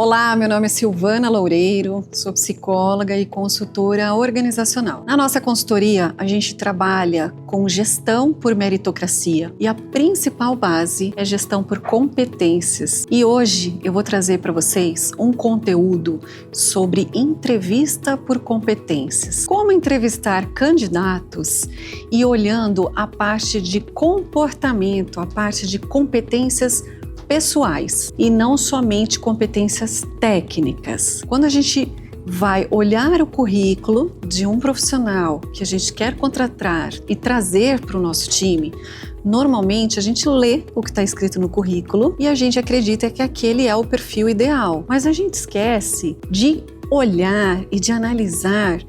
Olá, meu nome é Silvana Loureiro, sou psicóloga e consultora organizacional. Na nossa consultoria, a gente trabalha com gestão por meritocracia e a principal base é gestão por competências. E hoje eu vou trazer para vocês um conteúdo sobre entrevista por competências. Como entrevistar candidatos e olhando a parte de comportamento, a parte de competências pessoais e não somente competências técnicas. Quando a gente vai olhar o currículo de um profissional que a gente quer contratar e trazer para o nosso time, normalmente a gente lê o que está escrito no currículo e a gente acredita que aquele é o perfil ideal, mas a gente esquece de olhar e de analisar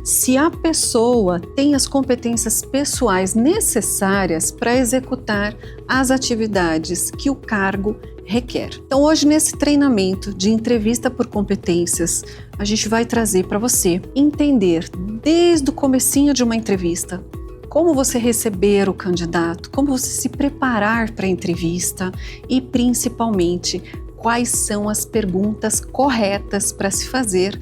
se a pessoa tem as competências pessoais necessárias para executar as atividades que o cargo requer. Então hoje nesse treinamento de entrevista por competências, a gente vai trazer para você entender desde o comecinho de uma entrevista, como você receber o candidato, como você se preparar para a entrevista e principalmente quais são as perguntas corretas para se fazer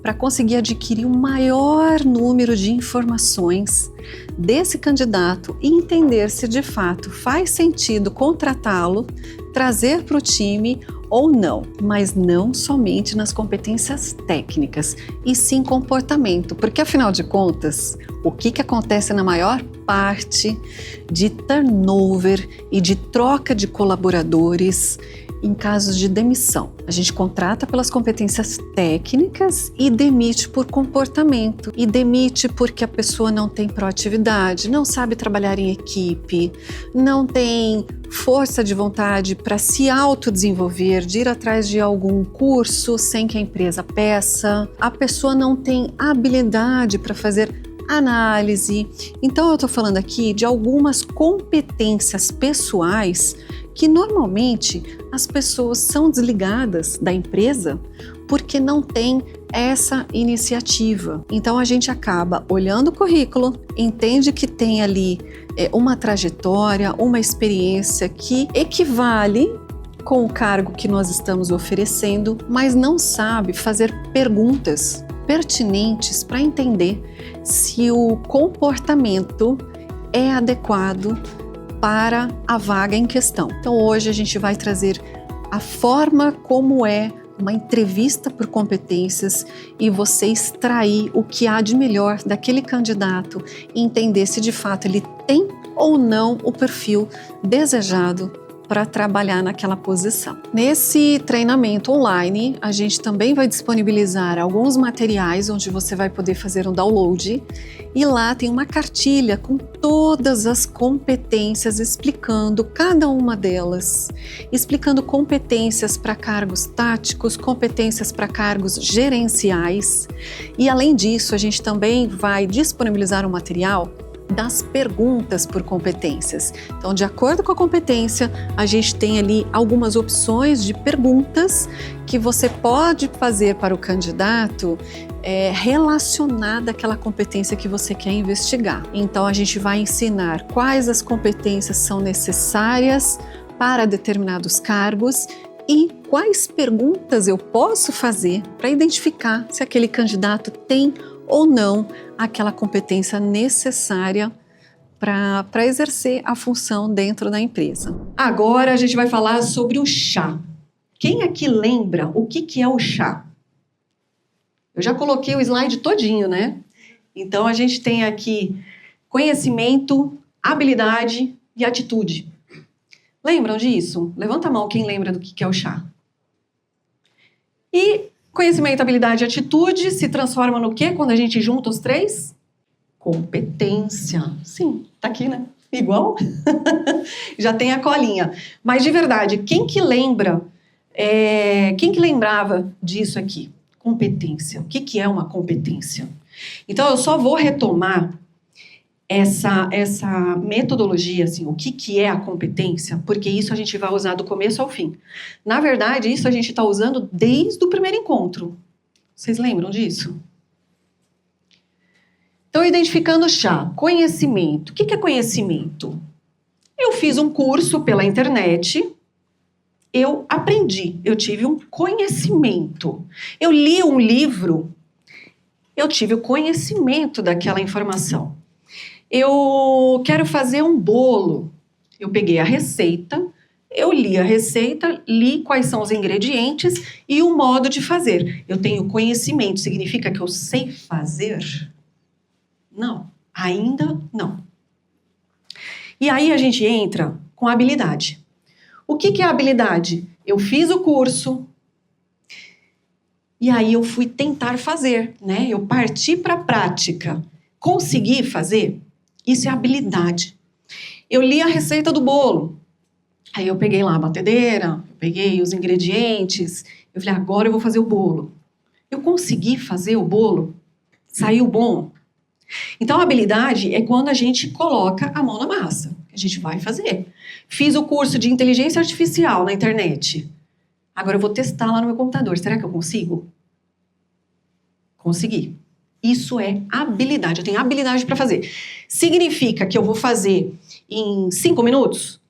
para conseguir adquirir o maior número de informações desse candidato e entender se de fato faz sentido contratá-lo, trazer para o time ou não, mas não somente nas competências técnicas, e sim comportamento, porque afinal de contas, o que acontece na maior parte de turnover e de troca de colaboradores em casos de demissão? A gente contrata pelas competências técnicas e demite por comportamento. E demite porque a pessoa não tem proatividade, não sabe trabalhar em equipe, não tem força de vontade para se autodesenvolver, de ir atrás de algum curso sem que a empresa peça. A pessoa não tem habilidade para fazer análise. Então eu estou falando aqui de algumas competências pessoais que normalmente as pessoas são desligadas da empresa porque não tem essa iniciativa. Então a gente acaba olhando o currículo, entende que tem ali uma trajetória, uma experiência que equivale com o cargo que nós estamos oferecendo, mas não sabe fazer perguntas pertinentes para entender se o comportamento é adequado para a vaga em questão. Então hoje a gente vai trazer a forma como é uma entrevista por competências e você extrair o que há de melhor daquele candidato e entender se de fato ele tem ou não o perfil desejado para trabalhar naquela posição. Nesse treinamento online, a gente também vai disponibilizar alguns materiais onde você vai poder fazer um download e lá tem uma cartilha com todas as competências, explicando cada uma delas, explicando competências para cargos táticos, competências para cargos gerenciais e além disso a gente também vai disponibilizar um material das perguntas por competências. Então, de acordo com a competência, a gente tem ali algumas opções de perguntas que você pode fazer para o candidato relacionada àquela competência que você quer investigar. Então, a gente vai ensinar quais as competências são necessárias para determinados cargos e quais perguntas eu posso fazer para identificar se aquele candidato tem ou não aquela competência necessária para exercer a função dentro da empresa. Agora a gente vai falar sobre o chá. Quem aqui lembra o que é o chá? Eu já coloquei o slide todinho, né? Então a gente tem aqui conhecimento, habilidade e atitude. Lembram disso? Levanta a mão quem lembra do que é o chá. E conhecimento, habilidade e atitude se transforma no quê quando a gente junta os três? Competência. Sim, tá aqui, né? Igual? Já tem a colinha. Mas de verdade, quem que lembra, quem que lembrava disso aqui? Competência. O que é uma competência? Então eu só vou retomar essa metodologia, assim, o que é a competência, porque isso a gente vai usar do começo ao fim. Na verdade, isso a gente está usando desde o primeiro encontro. Vocês lembram disso? Então, identificando o chá, conhecimento. O que é conhecimento? Eu fiz um curso pela internet eu aprendi, eu tive um conhecimento. Eu li um livro, eu tive o conhecimento daquela informação. Eu quero fazer um bolo. Eu peguei a receita, eu li a receita, li quais são os ingredientes e o modo de fazer. Eu tenho conhecimento, significa que eu sei fazer? Não, ainda não. E aí a gente entra com habilidade. O que é habilidade? Eu fiz o curso e aí eu fui tentar fazer, né? Eu parti para a prática. Consegui fazer? Isso é habilidade. Eu li a receita do bolo. Aí eu peguei lá a batedeira, eu peguei os ingredientes, eu falei, agora eu vou fazer o bolo. Eu consegui fazer o bolo? Saiu bom? Então, a habilidade é quando a gente coloca a mão na massa. A gente vai fazer. Fiz o curso de inteligência artificial na internet. Agora eu vou testar lá no meu computador. Será que eu consigo? Consegui. Isso é habilidade. Eu tenho habilidade para fazer. Significa que eu vou fazer em 5 minutos?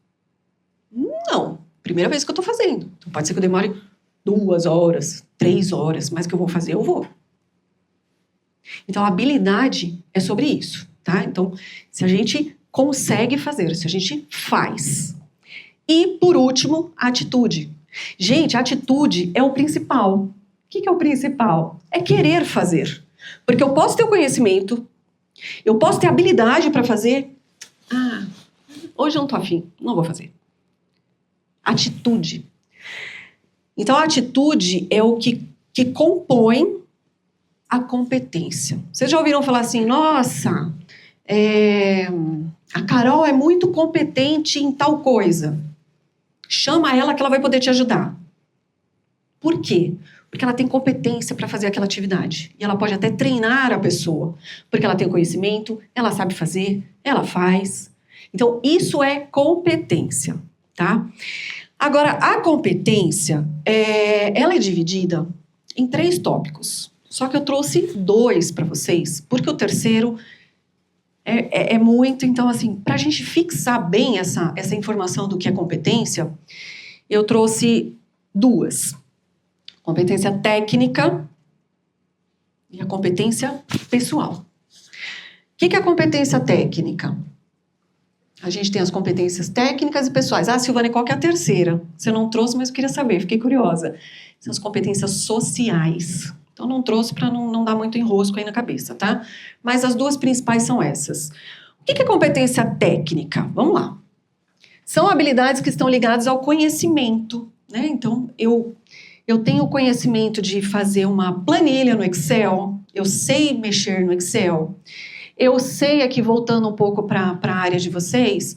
Não. Primeira vez que eu estou fazendo. Então, pode ser que eu demore 2 horas, 3 horas, mas que eu vou fazer, eu vou. Então, a habilidade é sobre isso, tá? Então, se a gente consegue fazer, se a gente faz. E, por último, a atitude. Gente, a atitude é o principal. O que é o principal? É querer fazer. Porque eu posso ter o conhecimento, eu posso ter habilidade para fazer. Ah, hoje eu não tô afim, não vou fazer. Atitude. Então, a atitude é o que compõe a competência. Vocês já ouviram falar assim, nossa, a Carol é muito competente em tal coisa. Chama ela que ela vai poder te ajudar. Por quê? Porque ela tem competência para fazer aquela atividade. E ela pode até treinar a pessoa. Porque ela tem conhecimento, ela sabe fazer, ela faz. Então, isso é competência, tá? Agora, a competência, ela é dividida em 3 tópicos. Só que eu trouxe 2 para vocês, porque o terceiro é muito. Então, assim, para a gente fixar bem essa informação do que é competência, eu trouxe 2. Competência técnica e a competência pessoal. O que é a competência técnica? A gente tem as competências técnicas e pessoais. Ah, Silvana, qual que é a terceira? Você não trouxe, mas eu queria saber, fiquei curiosa. São as competências sociais. Então, não trouxe para não dar muito enrosco aí na cabeça, tá? Mas as 2 principais são essas. O que é competência técnica? Vamos lá. São habilidades que estão ligadas ao conhecimento, né? Então, eu tenho o conhecimento de fazer uma planilha no Excel, eu sei mexer no Excel, eu sei, aqui voltando um pouco para a área de vocês,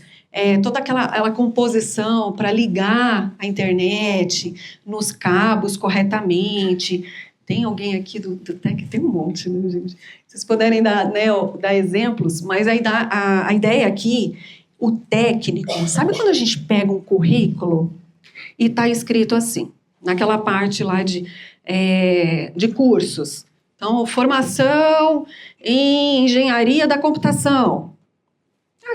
toda aquela composição para ligar a internet nos cabos corretamente. Tem alguém aqui do Tec? Tem um monte, né, gente? Vocês puderem dar exemplos, mas aí a ideia aqui, o técnico, sabe quando a gente pega um currículo e está escrito assim, naquela parte lá de cursos. Então, formação em engenharia da computação.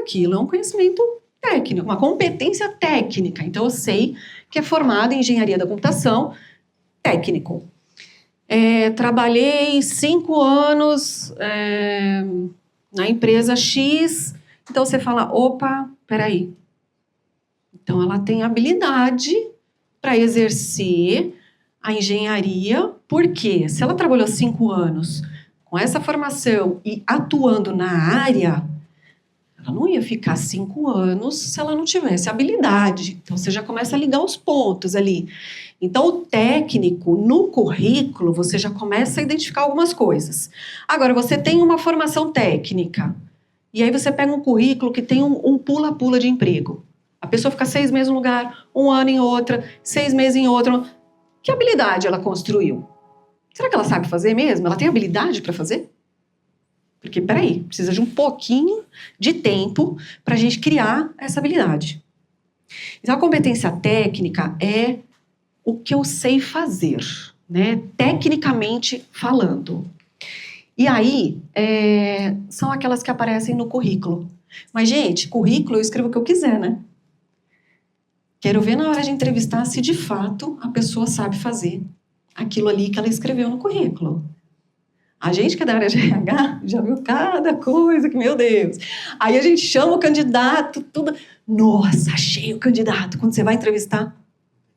Aquilo é um conhecimento técnico, uma competência técnica. Então, eu sei que é formado em engenharia da computação, técnico. Trabalhei 5 anos na empresa X. Então, você fala, opa, peraí. Então, ela tem habilidade para exercer a engenharia, porque se ela trabalhou 5 anos com essa formação e atuando na área, ela não ia ficar 5 anos se ela não tivesse habilidade. Então, você já começa a ligar os pontos ali. Então, o técnico, no currículo, você já começa a identificar algumas coisas. Agora, você tem uma formação técnica, e aí você pega um currículo que tem um pula-pula de emprego. A pessoa fica 6 meses em um lugar, 1 ano em outra, 6 meses em outra. Que habilidade ela construiu? Será que ela sabe fazer mesmo? Ela tem habilidade para fazer? Porque, peraí, precisa de um pouquinho de tempo para a gente criar essa habilidade. Então, a competência técnica é o que eu sei fazer, né? Tecnicamente falando. E aí, são aquelas que aparecem no currículo. Mas, gente, currículo eu escrevo o que eu quiser, né? Quero ver na hora de entrevistar se de fato a pessoa sabe fazer aquilo ali que ela escreveu no currículo. A gente que é da área de RH já viu cada coisa que, meu Deus. Aí a gente chama o candidato, tudo. Nossa, achei o candidato. Quando você vai entrevistar,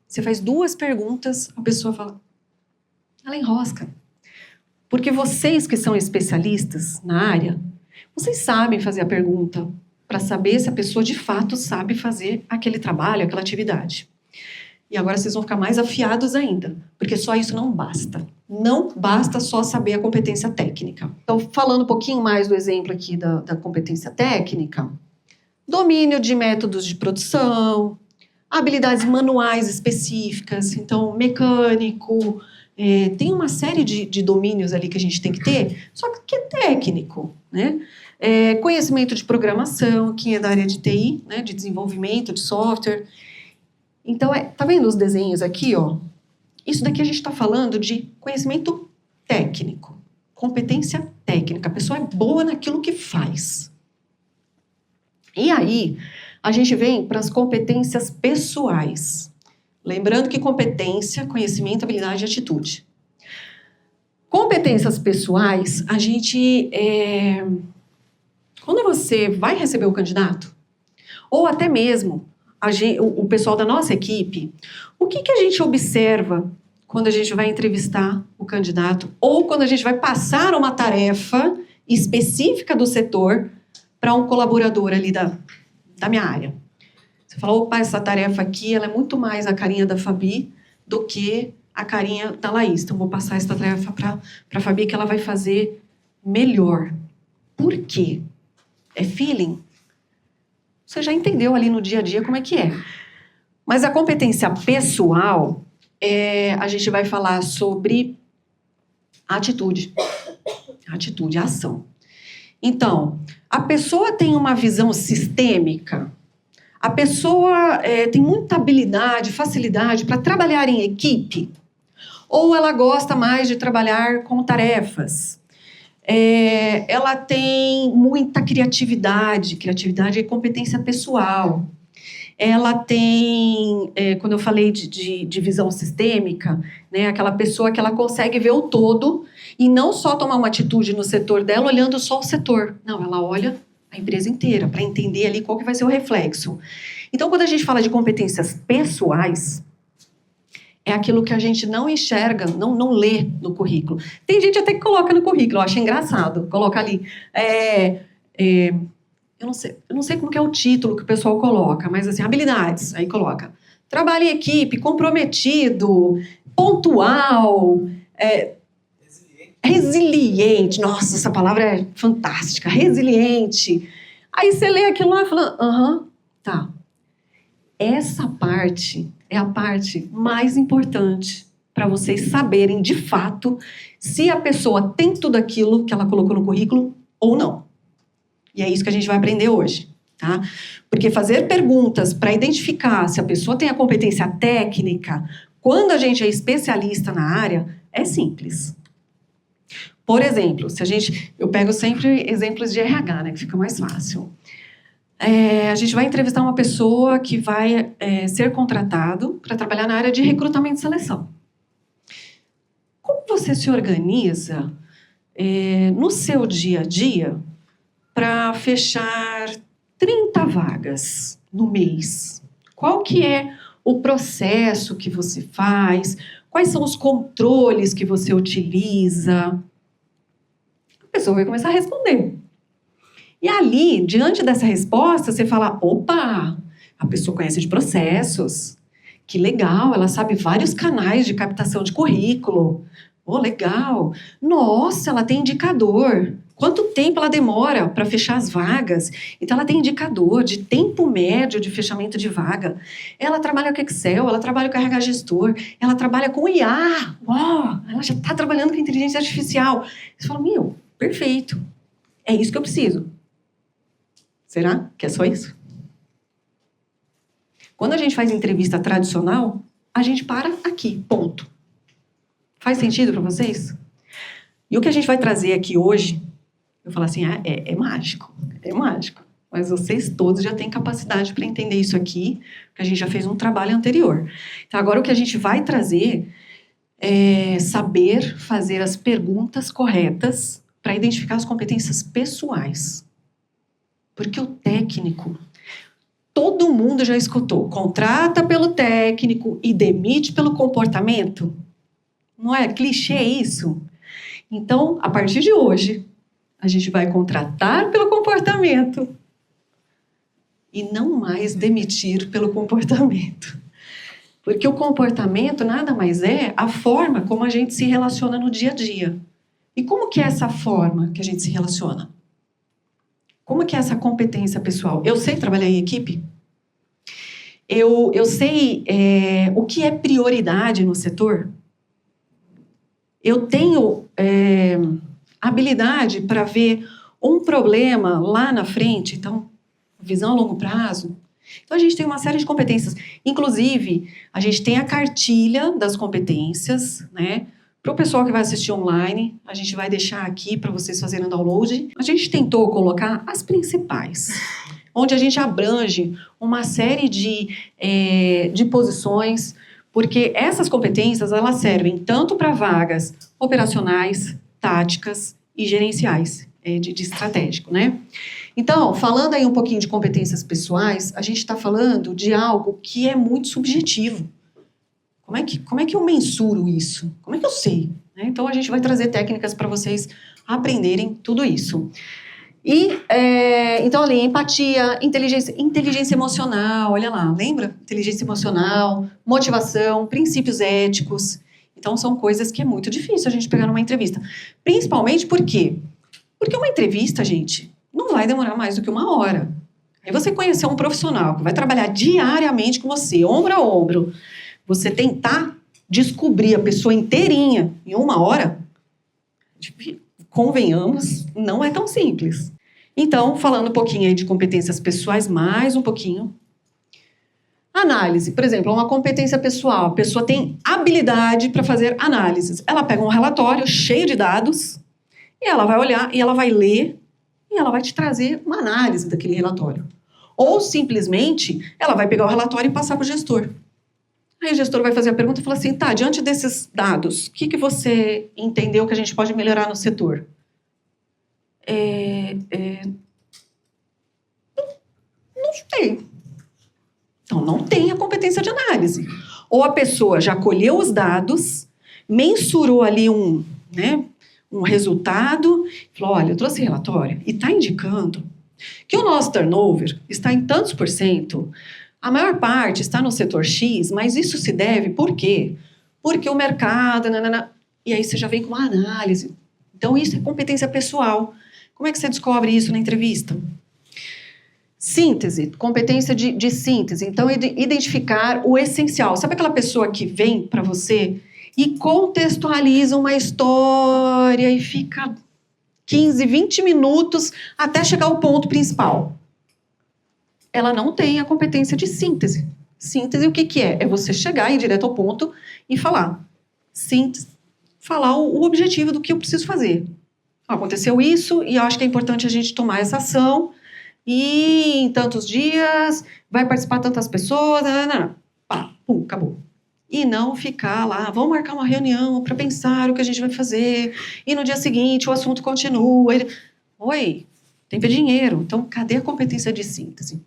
você faz 2 perguntas, a pessoa fala, ela enrosca. Porque vocês que são especialistas na área, vocês sabem fazer a pergunta para saber se a pessoa de fato sabe fazer aquele trabalho, aquela atividade. E agora vocês vão ficar mais afiados ainda, porque só isso não basta. Não basta só saber a competência técnica. Então, falando um pouquinho mais do exemplo aqui da competência técnica, domínio de métodos de produção, habilidades manuais específicas, então, mecânico, tem uma série de domínios ali que a gente tem que ter, só que é técnico, né? Conhecimento de programação, quem é da área de TI, né, de desenvolvimento de software. Então, tá vendo os desenhos aqui, ó? Isso daqui a gente está falando de conhecimento técnico, competência técnica. A pessoa é boa naquilo que faz. E aí, a gente vem para as competências pessoais. Lembrando que competência, conhecimento, habilidade e atitude. Competências pessoais, a gente... Quando você vai receber o candidato, ou até mesmo o pessoal da nossa equipe, o que a gente observa quando a gente vai entrevistar o candidato ou quando a gente vai passar uma tarefa específica do setor para um colaborador ali da minha área? Você fala, opa, essa tarefa aqui ela é muito mais a carinha da Fabi do que a carinha da Laís. Então, vou passar essa tarefa para a Fabi que ela vai fazer melhor. Por quê? É feeling? Você já entendeu ali no dia a dia como é que é. Mas a competência pessoal, a gente vai falar sobre atitude. Atitude, ação. Então, a pessoa tem uma visão sistêmica, a pessoa tem muita habilidade, facilidade para trabalhar em equipe, ou ela gosta mais de trabalhar com tarefas. Ela tem muita criatividade e competência pessoal. Ela tem, quando eu falei de visão sistêmica, né, aquela pessoa que ela consegue ver o todo e não só tomar uma atitude no setor dela olhando só o setor. Não, ela olha a empresa inteira para entender ali qual que vai ser o reflexo. Então, quando a gente fala de competências pessoais, é aquilo que a gente não enxerga, não lê no currículo. Tem gente até que coloca no currículo, eu acho engraçado, coloca ali. Eu não sei como que é o título que o pessoal coloca, mas assim, habilidades, aí coloca. Trabalho em equipe, comprometido, pontual, resiliente. Nossa, essa palavra é fantástica, resiliente. Aí você lê aquilo lá e fala, tá. Essa parte é a parte mais importante para vocês saberem, de fato, se a pessoa tem tudo aquilo que ela colocou no currículo ou não. E é isso que a gente vai aprender hoje, tá? Porque fazer perguntas para identificar se a pessoa tem a competência técnica, quando a gente é especialista na área, é simples. Por exemplo, eu pego sempre exemplos de RH, né, que fica mais fácil. A gente vai entrevistar uma pessoa que vai ser contratado para trabalhar na área de recrutamento e seleção. Como você se organiza no seu dia a dia para fechar 30 vagas no mês? Qual que é o processo que você faz? Quais são os controles que você utiliza? A pessoa vai começar a responder. E ali, diante dessa resposta, você fala, opa, a pessoa conhece de processos, que legal, ela sabe vários canais de captação de currículo, legal, nossa, ela tem indicador, quanto tempo ela demora para fechar as vagas, então ela tem indicador de tempo médio de fechamento de vaga, ela trabalha com Excel, ela trabalha com RH Gestor, ela trabalha com IA, ela já está trabalhando com inteligência artificial. Você fala, perfeito, é isso que eu preciso. Será que é só isso? Quando a gente faz entrevista tradicional, a gente para aqui, ponto. Faz sentido para vocês? E o que a gente vai trazer aqui hoje, eu falo assim, é mágico, mas vocês todos já têm capacidade para entender isso aqui, porque a gente já fez um trabalho anterior. Então, agora o que a gente vai trazer é saber fazer as perguntas corretas para identificar as competências pessoais. Porque o técnico, todo mundo já escutou, contrata pelo técnico e demite pelo comportamento. Não é clichê isso? Então, a partir de hoje, a gente vai contratar pelo comportamento e não mais demitir pelo comportamento. Porque o comportamento nada mais é a forma como a gente se relaciona no dia a dia. E como que é essa forma que a gente se relaciona? Como que é essa competência pessoal? Eu sei trabalhar em equipe? Eu sei o que é prioridade no setor? Eu tenho habilidade para ver um problema lá na frente, então, visão a longo prazo. Então, a gente tem uma série de competências. Inclusive, a gente tem a cartilha das competências, né? Para o pessoal que vai assistir online, a gente vai deixar aqui para vocês fazerem download. A gente tentou colocar as principais, onde a gente abrange uma série de posições, porque essas competências, elas servem tanto para vagas operacionais, táticas e gerenciais, de estratégico, né? Então, falando aí um pouquinho de competências pessoais, a gente está falando de algo que é muito subjetivo. Como é que eu mensuro isso? Como é que eu sei? Né? Então, a gente vai trazer técnicas para vocês aprenderem tudo isso. E, então, ali, empatia, inteligência emocional, olha lá, lembra? Inteligência emocional, motivação, princípios éticos. Então, são coisas que é muito difícil a gente pegar numa entrevista. Principalmente por quê? Porque uma entrevista, gente, não vai demorar mais do que 1 hora. Aí você conhecer um profissional que vai trabalhar diariamente com você, ombro a ombro, você tentar descobrir a pessoa inteirinha em 1 hora, convenhamos, não é tão simples. Então, falando um pouquinho aí de competências pessoais, mais um pouquinho. Análise, por exemplo, uma competência pessoal. A pessoa tem habilidade para fazer análises. Ela pega um relatório cheio de dados e ela vai olhar e ela vai ler e ela vai te trazer uma análise daquele relatório. Ou, simplesmente, ela vai pegar o relatório e passar para o gestor. Aí o gestor vai fazer a pergunta e falar assim, tá, diante desses dados, o que você entendeu que a gente pode melhorar no setor? Não sei. Então, não tem a competência de análise. Ou a pessoa já colheu os dados, mensurou ali um resultado, falou, olha, eu trouxe relatório e está indicando que o nosso turnover está em tantos %, a maior parte está no setor X, mas isso se deve por quê? Porque o mercado... Nanana, e aí você já vem com uma análise. Então, isso é competência pessoal. Como é que você descobre isso na entrevista? Síntese, competência de síntese. Então, identificar o essencial. Sabe aquela pessoa que vem para você e contextualiza uma história e fica 15, 20 minutos até chegar ao ponto principal? Ela não tem a competência de síntese. Síntese, o que é? É você chegar e ir direto ao ponto e falar. Síntese, falar o objetivo do que eu preciso fazer. Aconteceu isso e eu acho que é importante a gente tomar essa ação e em tantos dias vai participar tantas pessoas, pá, pum, acabou. E não ficar lá, vamos marcar uma reunião para pensar o que a gente vai fazer e no dia seguinte o assunto continua. Oi, tempo é dinheiro, então cadê a competência de síntese?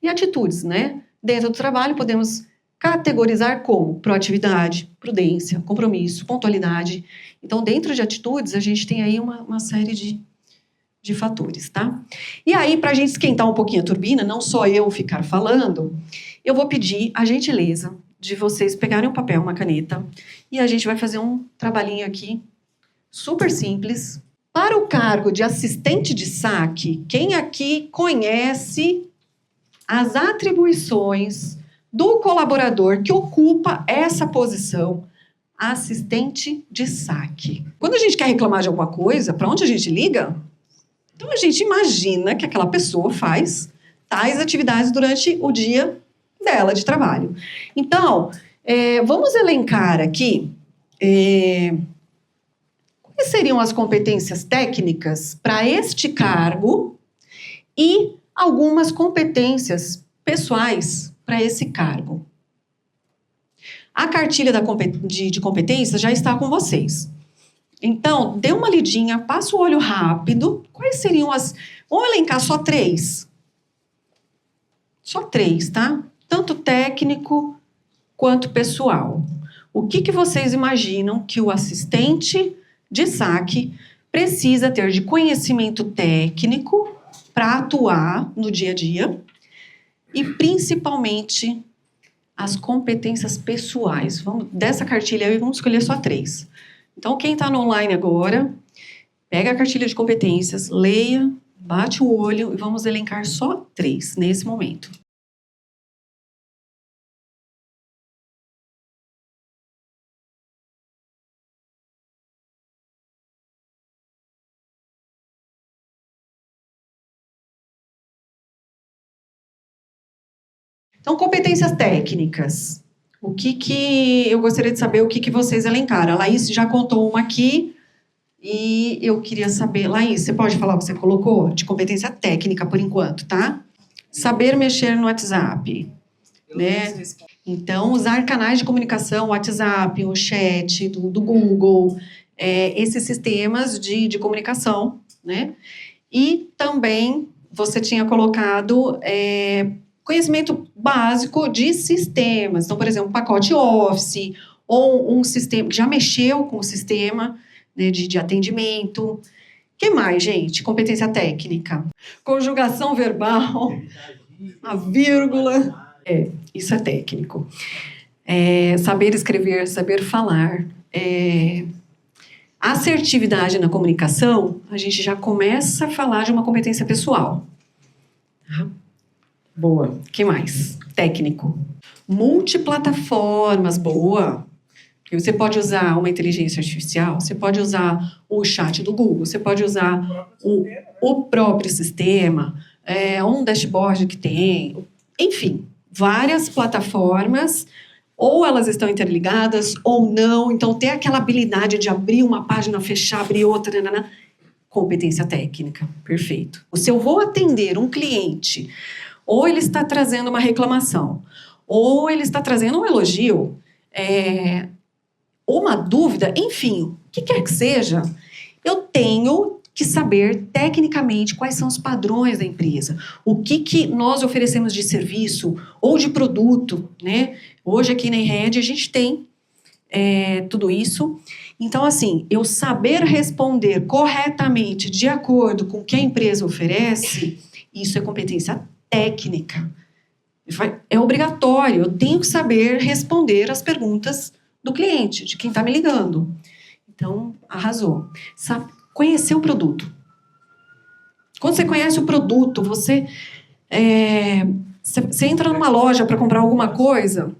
E atitudes, né? Dentro do trabalho podemos categorizar como proatividade, prudência, compromisso, pontualidade. Então, dentro de atitudes, a gente tem aí uma série de fatores, tá? E aí, para a gente esquentar um pouquinho a turbina, não só eu ficar falando, eu vou pedir a gentileza de vocês pegarem um papel, uma caneta, e a gente vai fazer um trabalhinho aqui, super simples. Para o cargo de assistente de saque, quem aqui conhece as atribuições do colaborador que ocupa essa posição, assistente de saque? Quando a gente quer reclamar de alguma coisa, para onde a gente liga? Então, a gente imagina que aquela pessoa faz tais atividades durante o dia dela de trabalho. Então, vamos elencar aqui quais seriam as competências técnicas para este cargo e algumas competências pessoais para esse cargo. A cartilha de competências já está com vocês. Então, dê uma lidinha, passa o olho rápido. Quais seriam as... Vamos elencar só 3. Só 3, tá? Tanto técnico quanto pessoal. O que vocês imaginam que o assistente de saque precisa ter de conhecimento técnico para atuar no dia a dia e, principalmente, as competências pessoais. Dessa cartilha aí, vamos escolher só 3. Então, quem está no online agora, pega a cartilha de competências, leia, bate o olho e vamos elencar só 3 nesse momento. Então, competências técnicas. O que eu gostaria de saber, o que vocês elencaram. A Laís já contou uma aqui e eu queria saber... Laís, você pode falar o que você colocou? De competência técnica, por enquanto, tá? Saber mexer no WhatsApp. Né? Então, usar canais de comunicação, WhatsApp, o chat do Google, esses sistemas de comunicação, né? E também, você tinha colocado... conhecimento básico de sistemas. Então, por exemplo, um pacote Office, ou um sistema que já mexeu com o sistema, né, de atendimento. O que mais, gente? Competência técnica. Conjugação verbal, a vírgula. Isso é técnico. Saber escrever, saber falar. Assertividade na comunicação, a gente já começa a falar de uma competência pessoal. Tá? Boa. O que mais? Técnico. Multiplataformas, boa. Você pode usar uma inteligência artificial, você pode usar o chat do Google, você pode usar o próprio sistema, um dashboard que tem, enfim, várias plataformas, ou elas estão interligadas ou não, então ter aquela habilidade de abrir uma página, fechar, abrir outra, competência técnica, perfeito. Se eu vou atender um cliente... Ou ele está trazendo uma reclamação, ou ele está trazendo um elogio, ou uma dúvida, enfim, o que quer que seja, eu tenho que saber tecnicamente quais são os padrões da empresa, o que nós oferecemos de serviço ou de produto, né? Hoje aqui na Enred a gente tem tudo isso. Então, assim, eu saber responder corretamente de acordo com o que a empresa oferece, isso é competência técnica. É obrigatório, eu tenho que saber responder as perguntas do cliente, de quem está me ligando. Então, arrasou. Sabe, conhecer o produto. Quando você conhece o produto, você entra numa loja para comprar alguma coisa,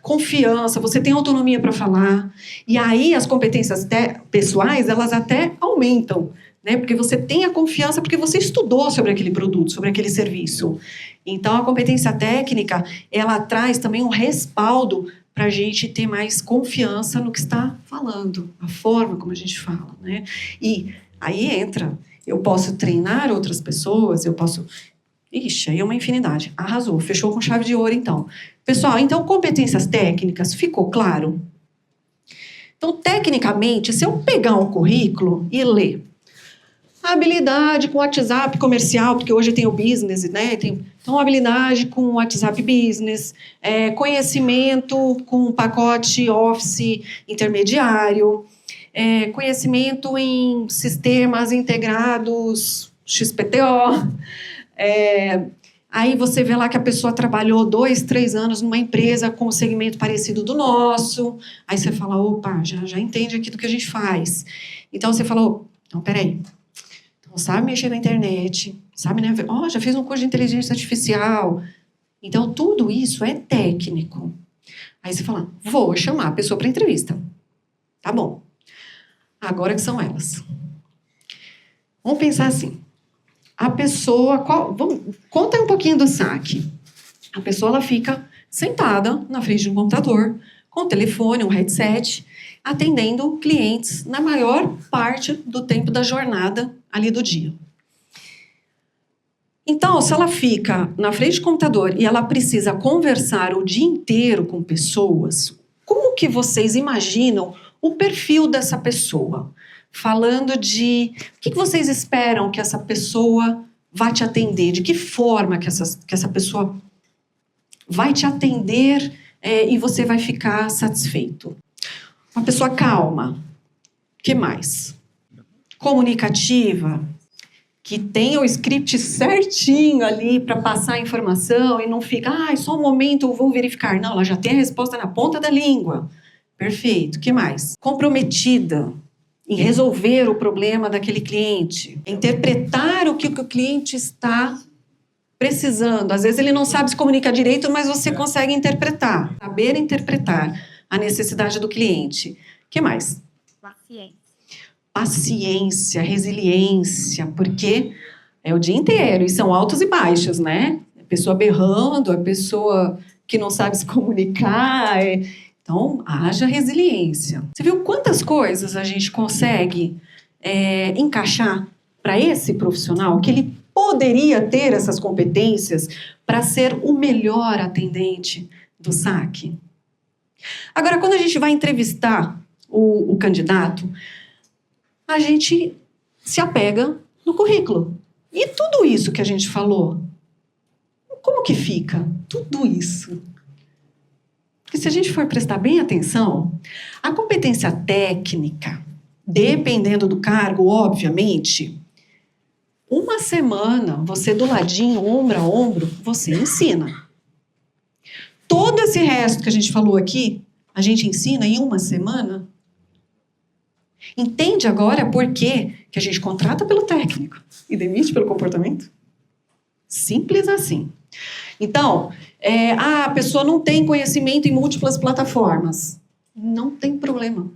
confiança, você tem autonomia para falar, e aí as competências pessoais, elas até aumentam. Né? Porque você tem a confiança, porque você estudou sobre aquele produto, sobre aquele serviço. Então, a competência técnica, ela traz também um respaldo para a gente ter mais confiança no que está falando, a forma como a gente fala, né? E aí entra, eu posso treinar outras pessoas, eu posso... Ixi, aí é uma infinidade. Arrasou, fechou com chave de ouro, então. Pessoal, então, competências técnicas, ficou claro? Então, tecnicamente, se eu pegar um currículo e ler habilidade com WhatsApp comercial, porque hoje tem o business, né? Então, habilidade com WhatsApp business, conhecimento com pacote Office intermediário, conhecimento em sistemas integrados XPTO. Aí você vê lá que a pessoa trabalhou 2, 3 anos numa empresa com um segmento parecido do nosso. Aí você fala, opa, já entende aqui do que a gente faz. Então, você falou, não, peraí. Sabe mexer na internet, sabe, né? Já fez um curso de inteligência artificial. Então, tudo isso é técnico. Aí você fala, vou chamar a pessoa para entrevista. Tá bom. Agora que são elas. Vamos pensar assim. A pessoa... conta um pouquinho do saque. A pessoa, ela fica sentada na frente de um computador, com o telefone, um headset, atendendo clientes na maior parte do tempo da jornada ali do dia. Então, se ela fica na frente do computador e ela precisa conversar o dia inteiro com pessoas, como que vocês imaginam o perfil dessa pessoa? Falando de o que vocês esperam que essa pessoa vai te atender, de que forma que essa pessoa vai te atender e você vai ficar satisfeito. Uma pessoa calma. O que mais? Comunicativa, que tem o script certinho ali para passar a informação e não fica, só um momento eu vou verificar. Não, ela já tem a resposta na ponta da língua. Perfeito. O que mais? Comprometida em resolver o problema daquele cliente, interpretar o que o cliente está precisando. Às vezes ele não sabe se comunicar direito, mas você consegue interpretar. Saber interpretar a necessidade do cliente. O que mais? Paciência, resiliência, porque é o dia inteiro e são altos e baixos, né? A pessoa berrando, a pessoa que não sabe se comunicar. Então, haja resiliência. Você viu quantas coisas a gente consegue encaixar para esse profissional que ele poderia ter essas competências para ser o melhor atendente do SAC? Agora, quando a gente vai entrevistar o candidato, a gente se apega no currículo. E tudo isso que a gente falou, como que fica? Tudo isso. Porque se a gente for prestar bem atenção, a competência técnica, dependendo do cargo, obviamente, uma semana, você do ladinho, ombro a ombro, você ensina. Todo esse resto que a gente falou aqui, a gente ensina em uma semana. Entende agora por que a gente contrata pelo técnico e demite pelo comportamento? Simples assim. Então, a pessoa não tem conhecimento em múltiplas plataformas. Não tem problema.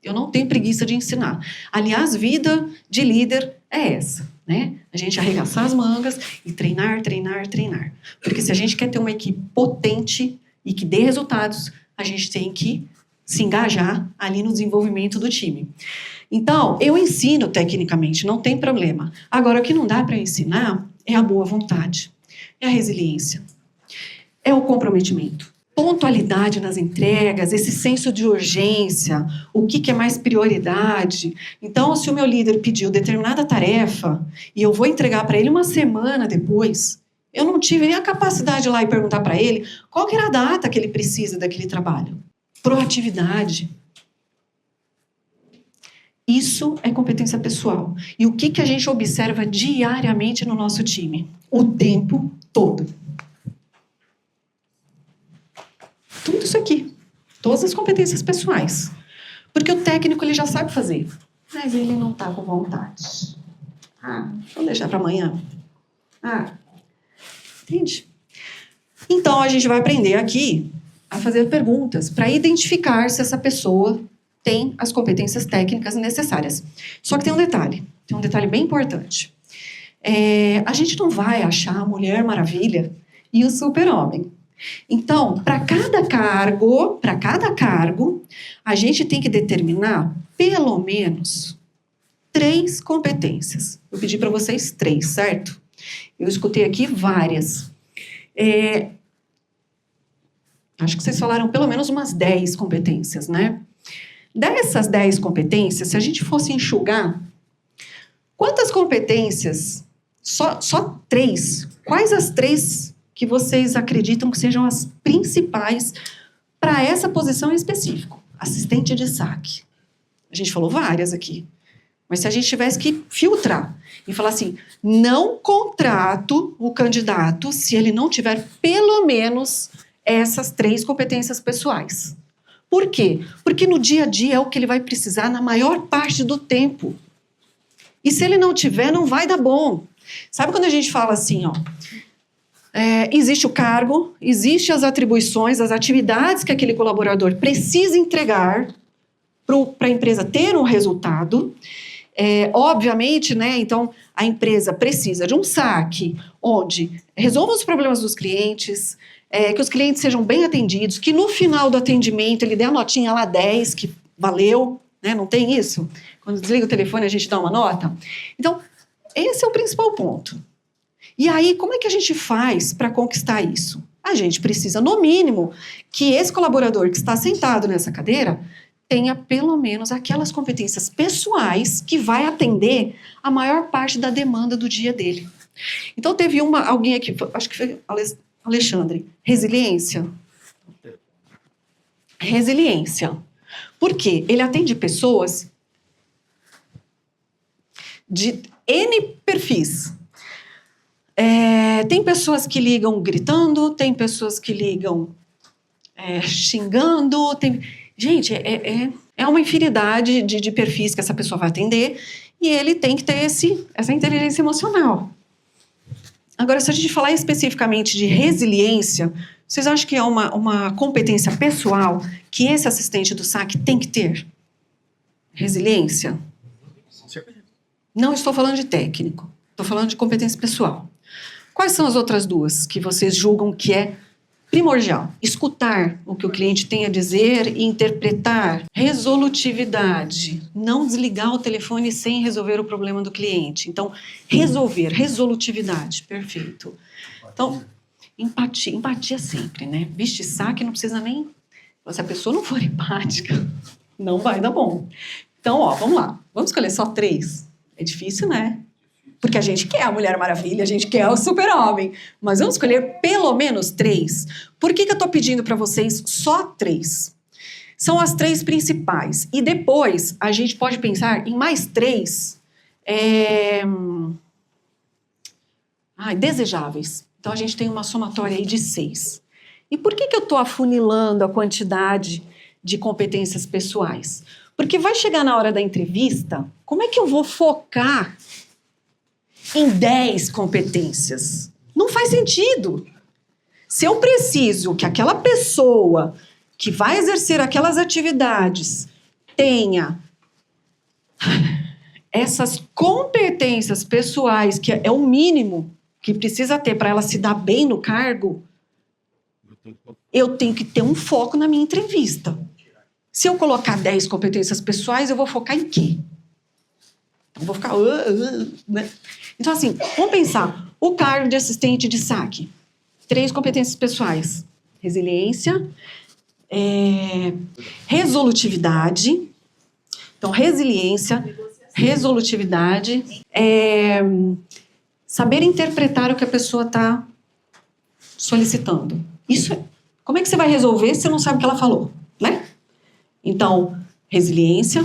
Eu não tenho preguiça de ensinar. Aliás, vida de líder é essa, né? A gente arregaçar as mangas e treinar, treinar, treinar. Porque se a gente quer ter uma equipe potente e que dê resultados, a gente tem que se engajar ali no desenvolvimento do time. Então, eu ensino tecnicamente, não tem problema. Agora, o que não dá para ensinar é a boa vontade, é a resiliência, é o comprometimento. Pontualidade nas entregas, esse senso de urgência, o que é mais prioridade. Então, se o meu líder pediu determinada tarefa e eu vou entregar para ele uma semana depois, eu não tive nem a capacidade de ir lá e perguntar para ele qual que era a data que ele precisa daquele trabalho. Proatividade. Isso é competência pessoal. E o que a gente observa diariamente no nosso time? O tempo todo. Tudo isso aqui. Todas as competências pessoais. Porque o técnico ele já sabe fazer. Mas ele não está com vontade. Vamos deixar para amanhã. Entende? Então, a gente vai aprender aqui a fazer perguntas para identificar se essa pessoa tem as competências técnicas necessárias. Só que tem um detalhe bem importante. A gente não vai achar a Mulher Maravilha e o Super-Homem. Então, para cada cargo, a gente tem que determinar pelo menos 3 competências. Eu pedi para vocês 3, certo? Eu escutei aqui várias. Acho que vocês falaram pelo menos umas 10 competências, né? Dessas 10 competências, se a gente fosse enxugar, quantas competências? Só 3. Quais as 3 que vocês acreditam que sejam as principais para essa posição em específico? Assistente de SAC. A gente falou várias aqui. Mas se a gente tivesse que filtrar e falar assim, não contrato o candidato se ele não tiver pelo menos essas 3 competências pessoais. Por quê? Porque no dia a dia é o que ele vai precisar na maior parte do tempo. E se ele não tiver, não vai dar bom. Sabe quando a gente fala assim, existe o cargo, existem as atribuições, as atividades que aquele colaborador precisa entregar para a empresa ter um resultado. Obviamente, né, então, a empresa precisa de um SAC onde resolva os problemas dos clientes, que os clientes sejam bem atendidos, que no final do atendimento ele dê a notinha lá 10, que valeu, né? Não tem isso? Quando desliga o telefone a gente dá uma nota. Então, esse é o principal ponto. E aí, como é que a gente faz para conquistar isso? A gente precisa, no mínimo, que esse colaborador que está sentado nessa cadeira tenha pelo menos aquelas competências pessoais que vai atender a maior parte da demanda do dia dele. Então, teve alguém aqui, acho que foi Alexandre, resiliência. Resiliência. Por quê? Ele atende pessoas de N perfis. Tem pessoas que ligam gritando, tem pessoas que ligam xingando. Gente, é uma infinidade de perfis que essa pessoa vai atender e ele tem que ter essa inteligência emocional. Agora, se a gente falar especificamente de resiliência, vocês acham que é uma competência pessoal que esse assistente do SAC tem que ter? Resiliência? Não estou falando de técnico, estou falando de competência pessoal. Quais são as outras duas que vocês julgam que é primordial? Escutar o que o cliente tem a dizer e interpretar. Resolutividade. Não desligar o telefone sem resolver o problema do cliente. Então, resolutividade. Perfeito. Então, empatia sempre, né? Vixe, saque, não precisa nem... Se a pessoa não for empática, não vai dar bom. Então, vamos lá. Vamos escolher só 3. É difícil, né? Porque a gente quer a Mulher Maravilha, a gente quer o Super-Homem. Mas vamos escolher pelo menos 3. Por que eu estou pedindo para vocês só 3? São as 3 principais. E depois, a gente pode pensar em mais 3 desejáveis. Então, a gente tem uma somatória aí de 6. E por que eu estou afunilando a quantidade de competências pessoais? Porque vai chegar na hora da entrevista, como é que eu vou focar em 10 competências? Não faz sentido. Se eu preciso que aquela pessoa que vai exercer aquelas atividades tenha essas competências pessoais, que é o mínimo que precisa ter para ela se dar bem no cargo, eu tenho que ter um foco na minha entrevista. Se eu colocar 10 competências pessoais, eu vou focar em quê? Então, vou ficar... né? Então, assim, vamos pensar. O cargo de assistente de saque. 3 competências pessoais. Resiliência, resolutividade. Então, resolutividade, saber interpretar o que a pessoa está solicitando. Isso como é que você vai resolver se você não sabe o que ela falou, né? Então, resiliência,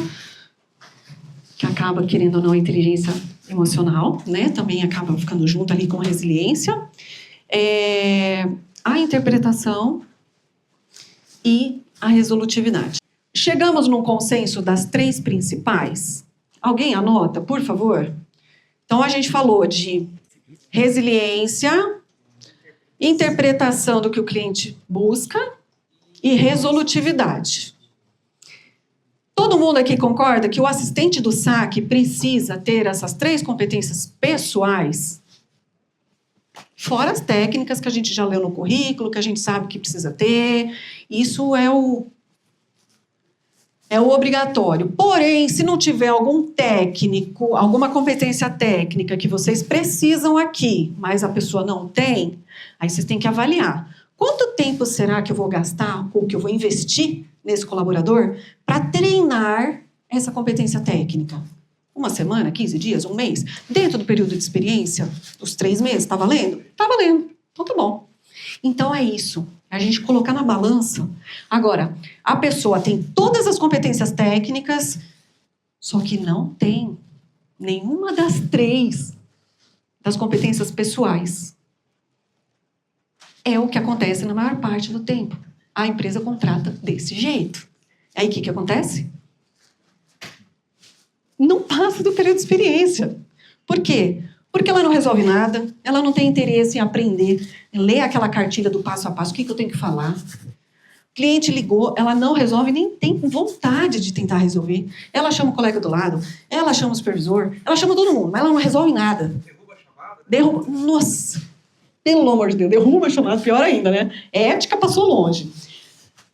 que acaba, querendo ou não, a inteligência emocional, né? Também acaba ficando junto ali com a resiliência. A interpretação e a resolutividade. Chegamos num consenso das 3 principais? Alguém anota, por favor? Então, a gente falou de resiliência, interpretação do que o cliente busca e resolutividade. Todo mundo aqui concorda que o assistente do SAC precisa ter essas 3 competências pessoais, fora as técnicas que a gente já leu no currículo, que a gente sabe que precisa ter. Isso é o obrigatório. Porém, se não tiver algum técnico, alguma competência técnica que vocês precisam aqui, mas a pessoa não tem, aí vocês têm que avaliar. Quanto tempo será que eu vou gastar, ou que eu vou investir nesse colaborador para treinar essa competência técnica? 1 semana, 15 dias, 1 mês? Dentro do período de experiência, os 3 meses, tá valendo? Tá valendo. Então tá bom. Então é isso. A gente colocar na balança. Agora, a pessoa tem todas as competências técnicas, só que não tem nenhuma das 3 das competências pessoais. É o que acontece na maior parte do tempo. A empresa contrata desse jeito. Aí o que acontece? Não passa do período de experiência. Por quê? Porque ela não resolve nada, ela não tem interesse em aprender, ler aquela cartilha do passo a passo, o que eu tenho que falar. O cliente ligou, ela não resolve, nem tem vontade de tentar resolver. Ela chama o colega do lado, ela chama o supervisor, ela chama todo mundo, mas ela não resolve nada. Derruba a chamada? Derruba. Nossa, pelo amor de Deus, derruba a chamada, pior ainda, né? Ética passou longe.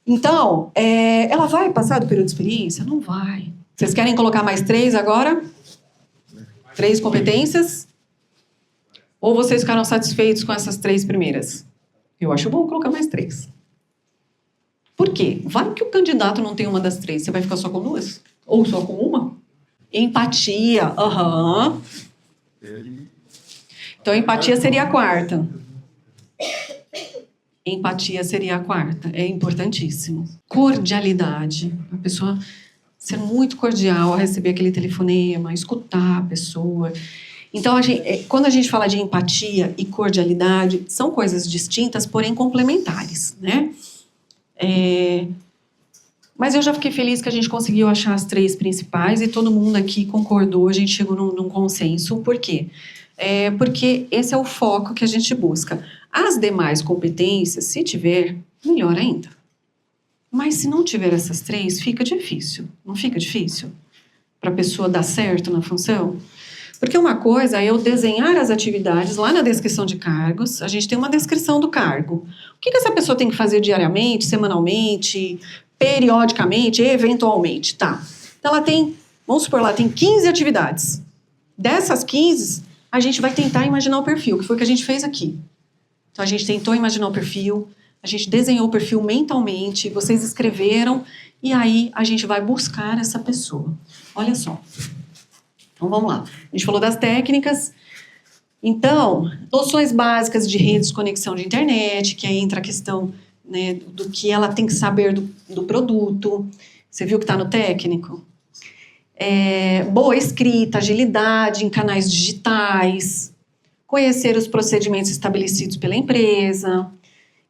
Então, ela vai passar do período de experiência? Não vai. Vocês querem colocar mais 3 agora? 3 competências? Ou vocês ficaram satisfeitos com essas 3 primeiras? Eu acho bom colocar mais 3. Por quê? Vai que o candidato não tem uma das 3, você vai ficar só com 2? Ou só com uma? Empatia, aham. Então, empatia seria a 4ª. Empatia seria a 4ª, é importantíssimo. Cordialidade, a pessoa ser muito cordial ao receber aquele telefonema, escutar a pessoa. Então, quando a gente fala de empatia e cordialidade, são coisas distintas, porém complementares, né? Mas eu já fiquei feliz que a gente conseguiu achar as 3 principais e todo mundo aqui concordou, a gente chegou num consenso. Por quê? Porque esse é o foco que a gente busca. As demais competências, se tiver, melhor ainda. Mas se não tiver essas 3, fica difícil. Não fica difícil? Para a pessoa dar certo na função? Porque uma coisa é eu desenhar as atividades lá na descrição de cargos, a gente tem uma descrição do cargo. O que essa pessoa tem que fazer diariamente, semanalmente, periodicamente, eventualmente, tá? Então ela tem, vamos supor, ela tem 15 atividades. Dessas 15, a gente vai tentar imaginar o perfil, que foi o que a gente fez aqui. Então a gente tentou imaginar o perfil, a gente desenhou o perfil mentalmente, vocês escreveram, e aí a gente vai buscar essa pessoa. Olha só. Então, vamos lá. A gente falou das técnicas. Então, noções básicas de redes de conexão de internet, que aí entra a questão, né, do que ela tem que saber do produto. Você viu que está no técnico? Boa escrita, agilidade em canais digitais, conhecer os procedimentos estabelecidos pela empresa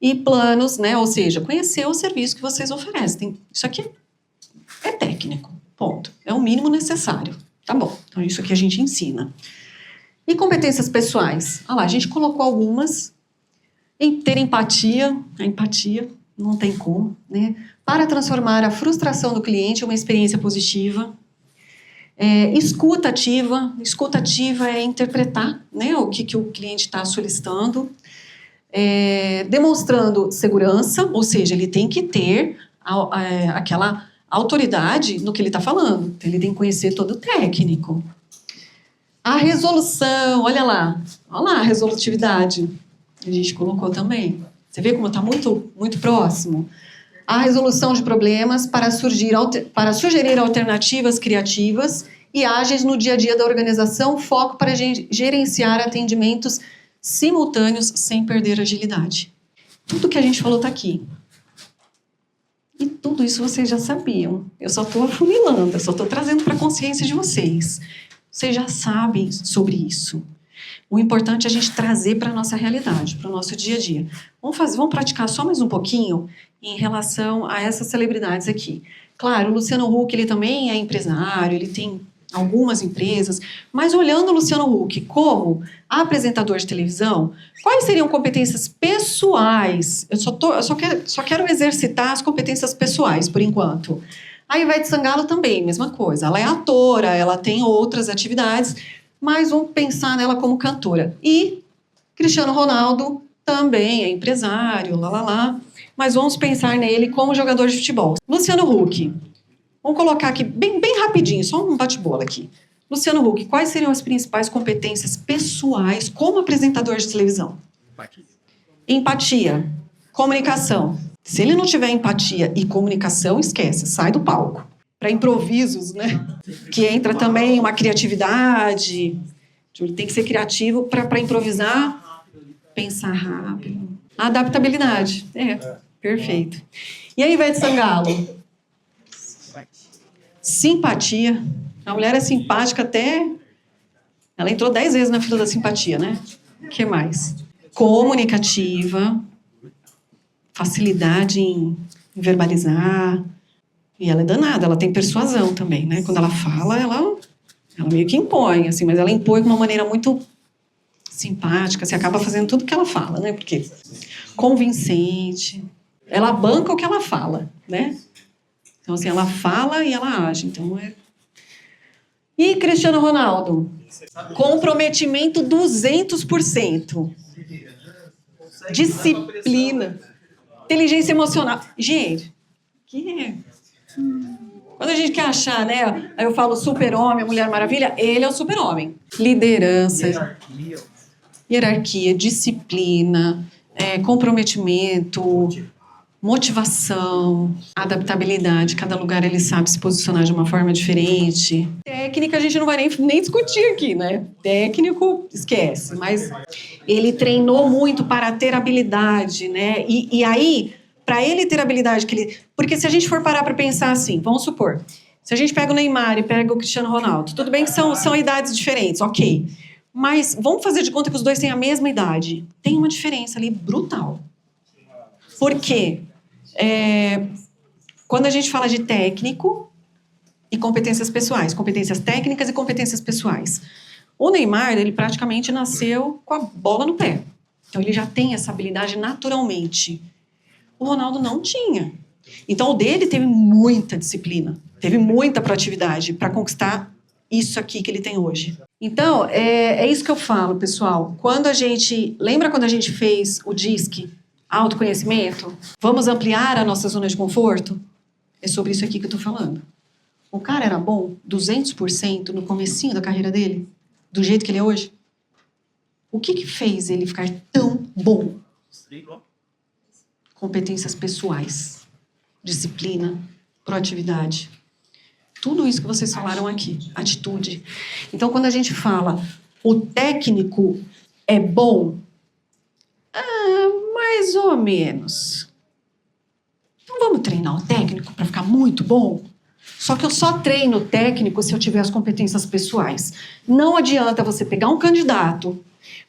e planos, né, ou seja, conhecer o serviço que vocês oferecem. Isso aqui é técnico, ponto. É o mínimo necessário. Tá bom, então isso aqui a gente ensina. E competências pessoais? Ah lá, a gente colocou algumas. Em ter empatia, a empatia não tem como, né? Para transformar a frustração do cliente em uma experiência positiva. Escuta ativa é interpretar, né, o que o cliente está solicitando. Demonstrando segurança, ou seja, ele tem que ter aquela autoridade no que ele está falando. Ele tem que conhecer todo o técnico. A resolução, olha lá a resolutividade. A gente colocou também. Você vê como está muito, muito próximo? A resolução de problemas para sugerir alternativas criativas e ágeis no dia a dia da organização, foco para gerenciar atendimentos simultâneos sem perder agilidade. Tudo que a gente falou está aqui. E tudo isso vocês já sabiam. Eu só estou afunilando, eu só estou trazendo para a consciência de vocês. Vocês já sabem sobre isso. O importante é a gente trazer para a nossa realidade, para o nosso dia a dia. Vamos praticar só mais um pouquinho em relação a essas celebridades aqui. Claro, o Luciano Huck, ele também é empresário, ele tem algumas empresas, mas olhando o Luciano Huck como apresentador de televisão, quais seriam competências pessoais? Eu só quero exercitar as competências pessoais, por enquanto. A Ivete Sangalo também, mesma coisa. Ela é atora, ela tem outras atividades, mas vamos pensar nela como cantora. E Cristiano Ronaldo também é empresário, mas vamos pensar nele como jogador de futebol. Luciano Huck. Vamos colocar aqui bem rapidinho, só um bate-bola aqui. Luciano Huck, quais seriam as principais competências pessoais como apresentador de televisão? Empatia. Comunicação. Se ele não tiver empatia e comunicação, esquece, sai do palco. Para improvisos, né? Que entra também uma criatividade. Ele tem que ser criativo para improvisar, pensar rápido. A adaptabilidade. Perfeito. E a Ivete Sangalo? Simpatia. A mulher é simpática até... Ela entrou 10 vezes na fila da simpatia, né? O que mais? Comunicativa. Facilidade em verbalizar. E ela é danada, ela tem persuasão também, né? Quando ela fala, ela meio que impõe, assim, mas ela impõe de uma maneira muito simpática, você acaba fazendo tudo que ela fala, né? Porque convincente. Ela banca o que ela fala, né? Então, assim, ela fala e ela age. Então, E Cristiano Ronaldo? Comprometimento 200%. Disciplina. Inteligência emocional. Gente, quando a gente quer achar, né? Aí eu falo super-homem, Mulher Maravilha, ele é o super-homem. Liderança. hierarquia, disciplina, comprometimento, motivação, adaptabilidade. Cada lugar ele sabe se posicionar de uma forma diferente. Técnica a gente não vai nem discutir aqui, né? Técnico, esquece. Mas ele treinou muito para ter habilidade, né? E aí, para ele ter habilidade que ele... Porque se a gente for parar para pensar assim, vamos supor, se a gente pega o Neymar e pega o Cristiano Ronaldo, tudo bem que são idades diferentes, ok. Mas vamos fazer de conta que os dois têm a mesma idade. Tem uma diferença ali brutal. Por quê? Quando a gente fala de técnico e competências pessoais, competências técnicas e competências pessoais, o Neymar, ele praticamente nasceu com a bola no pé. Então, ele já tem essa habilidade naturalmente. O Ronaldo não tinha. Então, o dele teve muita disciplina, teve muita proatividade para conquistar isso aqui que ele tem hoje. Então, é isso que eu falo, pessoal. Lembra quando a gente fez o DISC? Autoconhecimento, vamos ampliar a nossa zona de conforto? É sobre isso aqui que eu tô falando. O cara era bom 200% no comecinho da carreira dele, do jeito que ele é hoje. O que fez ele ficar tão bom? Competências pessoais, disciplina, proatividade. Tudo isso que vocês falaram aqui, atitude. Então, quando a gente fala o técnico é bom, mais ou menos. Então vamos treinar o técnico para ficar muito bom? Só que eu só treino o técnico se eu tiver as competências pessoais. Não adianta você pegar um candidato,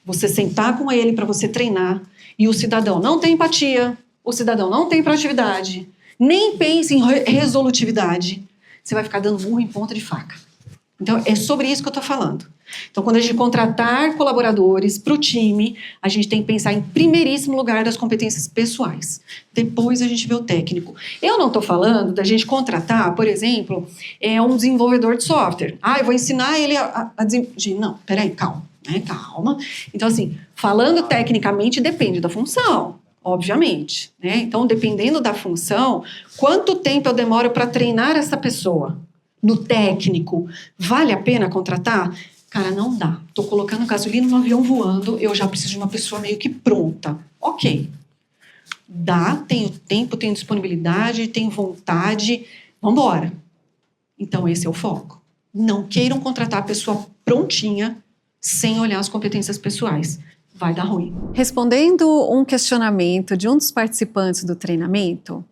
você sentar com ele para você treinar, e o cidadão não tem empatia, o cidadão não tem proatividade, nem pensa em resolutividade. Você vai ficar dando murro em ponta de faca. Então, é sobre isso que eu estou falando. Então, quando a gente contratar colaboradores para o time, a gente tem que pensar em primeiríssimo lugar das competências pessoais. Depois a gente vê o técnico. Eu não estou falando da gente contratar, por exemplo, um desenvolvedor de software. Eu vou ensinar ele a desenvolver. Não, peraí, calma. Calma. Então, assim, falando tecnicamente, depende da função, obviamente. Né? Então, dependendo da função, quanto tempo eu demoro para treinar essa pessoa? No técnico, vale a pena contratar? Cara, não dá. Estou colocando gasolina no avião voando, eu já preciso de uma pessoa meio que pronta. Ok. Dá, tenho tempo, tenho disponibilidade, tenho vontade. Vamos embora. Então, esse é o foco. Não queiram contratar a pessoa prontinha sem olhar as competências pessoais. Vai dar ruim. Respondendo um questionamento de um dos participantes do treinamento,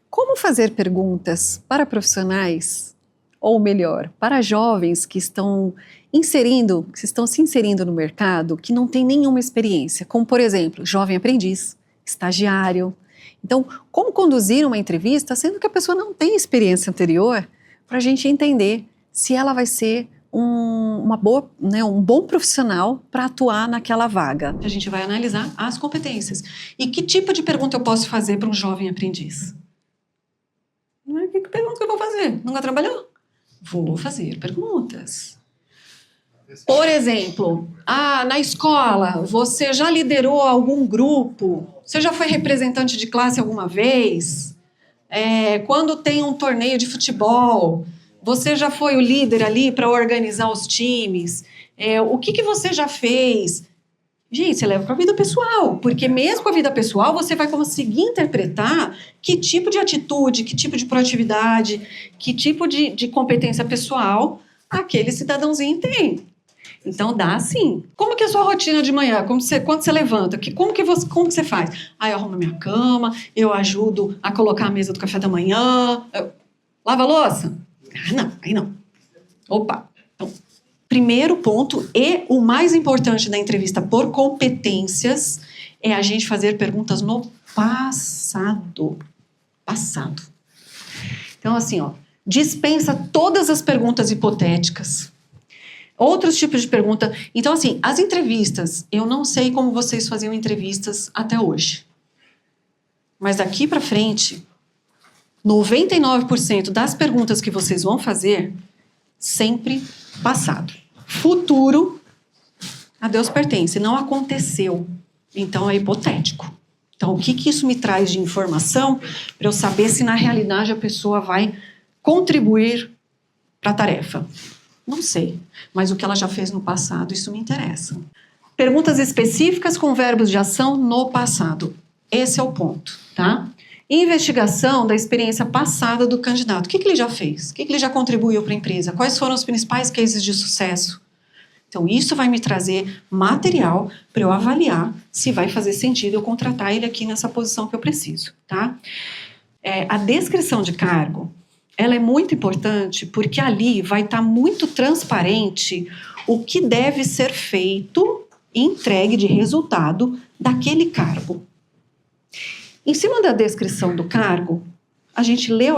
como fazer perguntas para profissionais, ou melhor, para jovens que estão se inserindo no mercado, que não têm nenhuma experiência, como, por exemplo, jovem aprendiz, estagiário. Então, como conduzir uma entrevista, sendo que a pessoa não tem experiência anterior, para a gente entender se ela vai ser um bom profissional para atuar naquela vaga. A gente vai analisar as competências. E que tipo de pergunta eu posso fazer para um jovem aprendiz? Que pergunta que eu vou fazer? Nunca trabalhou? Vou fazer perguntas. Por exemplo, na escola, você já liderou algum grupo? Você já foi representante de classe alguma vez? Quando tem um torneio de futebol, você já foi o líder ali para organizar os times? O que você já fez? Gente, você leva para a vida pessoal, porque mesmo com a vida pessoal, você vai conseguir interpretar que tipo de atitude, que tipo de proatividade, que tipo de competência pessoal aquele cidadãozinho tem. Então, dá sim. Como que é a sua rotina de manhã? Quando você levanta? Como que você faz? Eu arrumo minha cama, eu ajudo a colocar a mesa do café da manhã. Lava a louça? Não, aí não. Opa. Então, primeiro ponto e o mais importante da entrevista por competências é a gente fazer perguntas no passado. Passado. Então, assim, dispensa todas as perguntas hipotéticas. Outros tipos de pergunta. Então, assim, as entrevistas, eu não sei como vocês faziam entrevistas até hoje. Mas daqui para frente, 99% das perguntas que vocês vão fazer, sempre passado. Futuro, a Deus pertence, não aconteceu. Então, é hipotético. Então, o que isso me traz de informação para eu saber se, na realidade, a pessoa vai contribuir para a tarefa? Não sei, mas o que ela já fez no passado, isso me interessa. Perguntas específicas com verbos de ação no passado. Esse é o ponto, tá? Investigação da experiência passada do candidato. O que ele já fez? O que ele já contribuiu para a empresa? Quais foram os principais cases de sucesso? Então, isso vai me trazer material para eu avaliar se vai fazer sentido eu contratar ele aqui nessa posição que eu preciso, tá? A descrição de cargo, ela é muito importante porque ali vai estar muito transparente o que deve ser feito e entregue de resultado daquele cargo. Em cima da descrição do cargo, a gente leu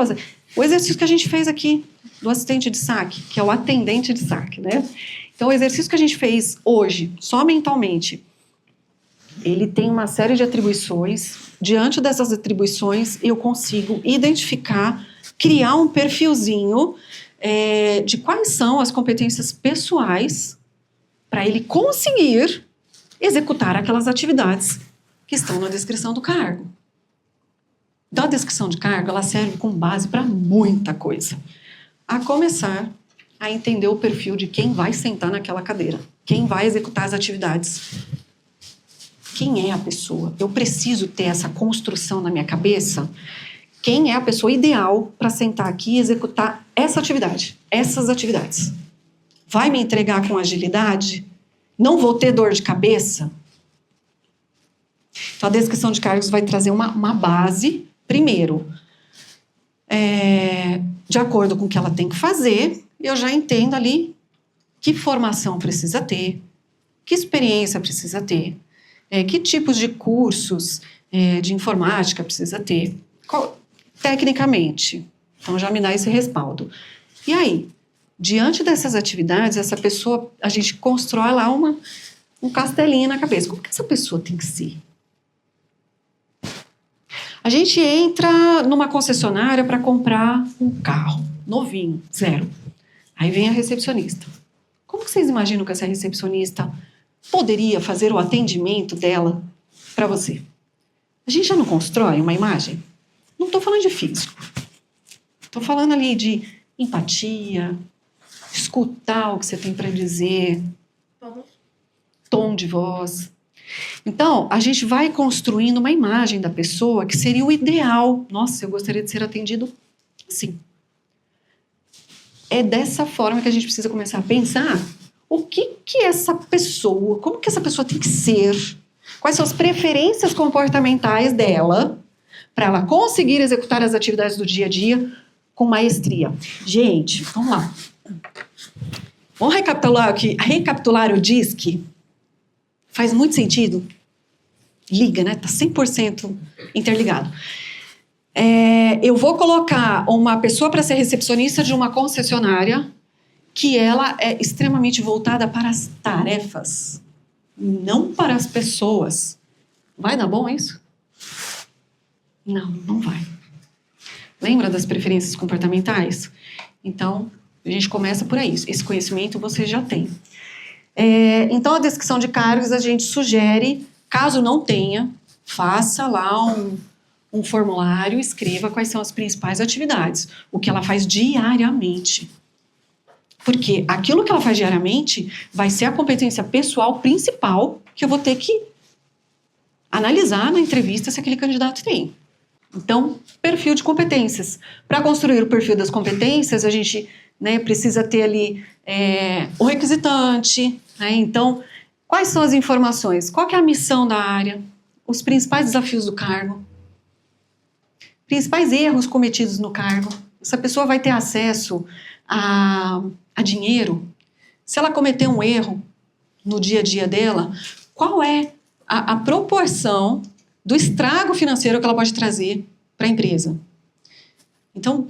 o exercício que a gente fez aqui do assistente de saque, que é o atendente de saque, né? Então, o exercício que a gente fez hoje, só mentalmente, ele tem uma série de atribuições. Diante dessas atribuições, eu consigo identificar, criar um perfilzinho de quais são as competências pessoais para ele conseguir executar aquelas atividades que estão na descrição do cargo. Então, a descrição de cargo, ela serve como base para muita coisa. A começar a entender o perfil de quem vai sentar naquela cadeira, quem vai executar as atividades. Quem é a pessoa? Eu preciso ter essa construção na minha cabeça. Quem é a pessoa ideal para sentar aqui e executar essa atividade, essas atividades? Vai me entregar com agilidade? Não vou ter dor de cabeça? Então, a descrição de cargos vai trazer uma base, primeiro, de acordo com o que ela tem que fazer, eu já entendo ali que formação precisa ter, que experiência precisa ter, que tipos de cursos de informática precisa ter, tecnicamente. Então, já me dá esse respaldo. E aí, diante dessas atividades, essa pessoa, a gente constrói lá um castelinho na cabeça. Como que essa pessoa tem que ser? A gente entra numa concessionária para comprar um carro novinho, zero. Aí vem a recepcionista. Como que vocês imaginam que essa recepcionista poderia fazer o atendimento dela para você? A gente já não constrói uma imagem? Não estou falando de físico. Estou falando ali de empatia, escutar o que você tem para dizer, tom de voz. Então, a gente vai construindo uma imagem da pessoa que seria o ideal. Nossa, eu gostaria de ser atendido assim. É dessa forma que a gente precisa começar a pensar o que essa pessoa, como que essa pessoa tem que ser, quais são as preferências comportamentais dela para ela conseguir executar as atividades do dia a dia com maestria. Gente, vamos lá. Vamos recapitular o DISC? Faz muito sentido? Liga, né? Tá 100% interligado. Eu vou colocar uma pessoa para ser recepcionista de uma concessionária que ela é extremamente voltada para as tarefas, não para as pessoas. Vai dar bom isso? Não, não vai. Lembra das preferências comportamentais? Então, a gente começa por aí. Esse conhecimento você já tem. Então, a descrição de cargos a gente sugere, caso não tenha, faça lá um formulário, escreva quais são as principais atividades, o que ela faz diariamente. Porque aquilo que ela faz diariamente vai ser a competência pessoal principal que eu vou ter que analisar na entrevista se aquele candidato tem. Então, perfil de competências. Para construir o perfil das competências, a gente precisa ter ali o requisitante. Então, quais são as informações? Qual que é a missão da área? Os principais desafios do cargo? Principais erros cometidos no cargo? Essa pessoa vai ter acesso a dinheiro? Se ela cometer um erro no dia a dia dela, qual é a proporção do estrago financeiro que ela pode trazer para a empresa? Então,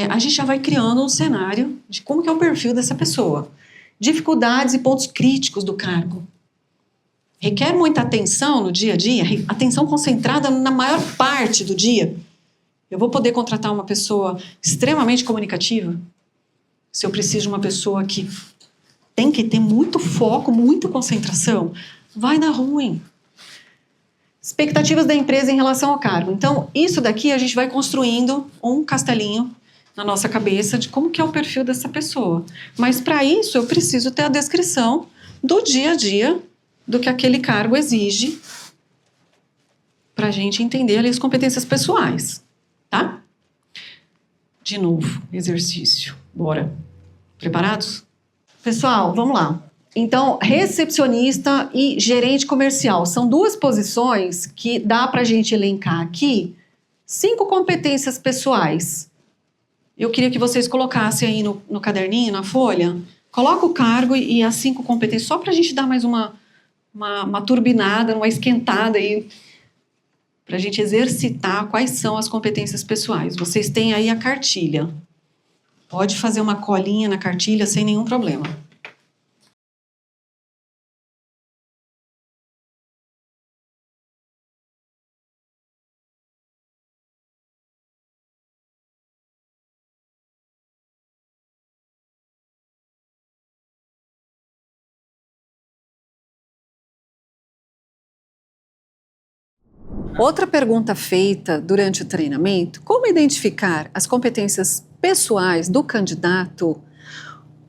a gente já vai criando um cenário de como que é o perfil dessa pessoa. Dificuldades e pontos críticos do cargo. Requer muita atenção no dia a dia, atenção concentrada na maior parte do dia. Eu vou poder contratar uma pessoa extremamente comunicativa? Se eu preciso de uma pessoa que tem que ter muito foco, muita concentração, vai dar ruim. Expectativas da empresa em relação ao cargo. Então, isso daqui a gente vai construindo um castelinho na nossa cabeça de como que é o perfil dessa pessoa. Mas, para isso, eu preciso ter a descrição do dia a dia do que aquele cargo exige para a gente entender ali as competências pessoais, tá? De novo, exercício. Bora. Preparados? Pessoal, vamos lá. Então, recepcionista e gerente comercial são duas posições que dá para a gente elencar aqui 5 competências pessoais. Eu queria que vocês colocassem aí no caderninho, na folha, coloca o cargo e as 5 competências, só para a gente dar mais uma turbinada, uma esquentada aí, para a gente exercitar quais são as competências pessoais. Vocês têm aí a cartilha. Pode fazer uma colinha na cartilha sem nenhum problema. Outra pergunta feita durante o treinamento: como identificar as competências pessoais do candidato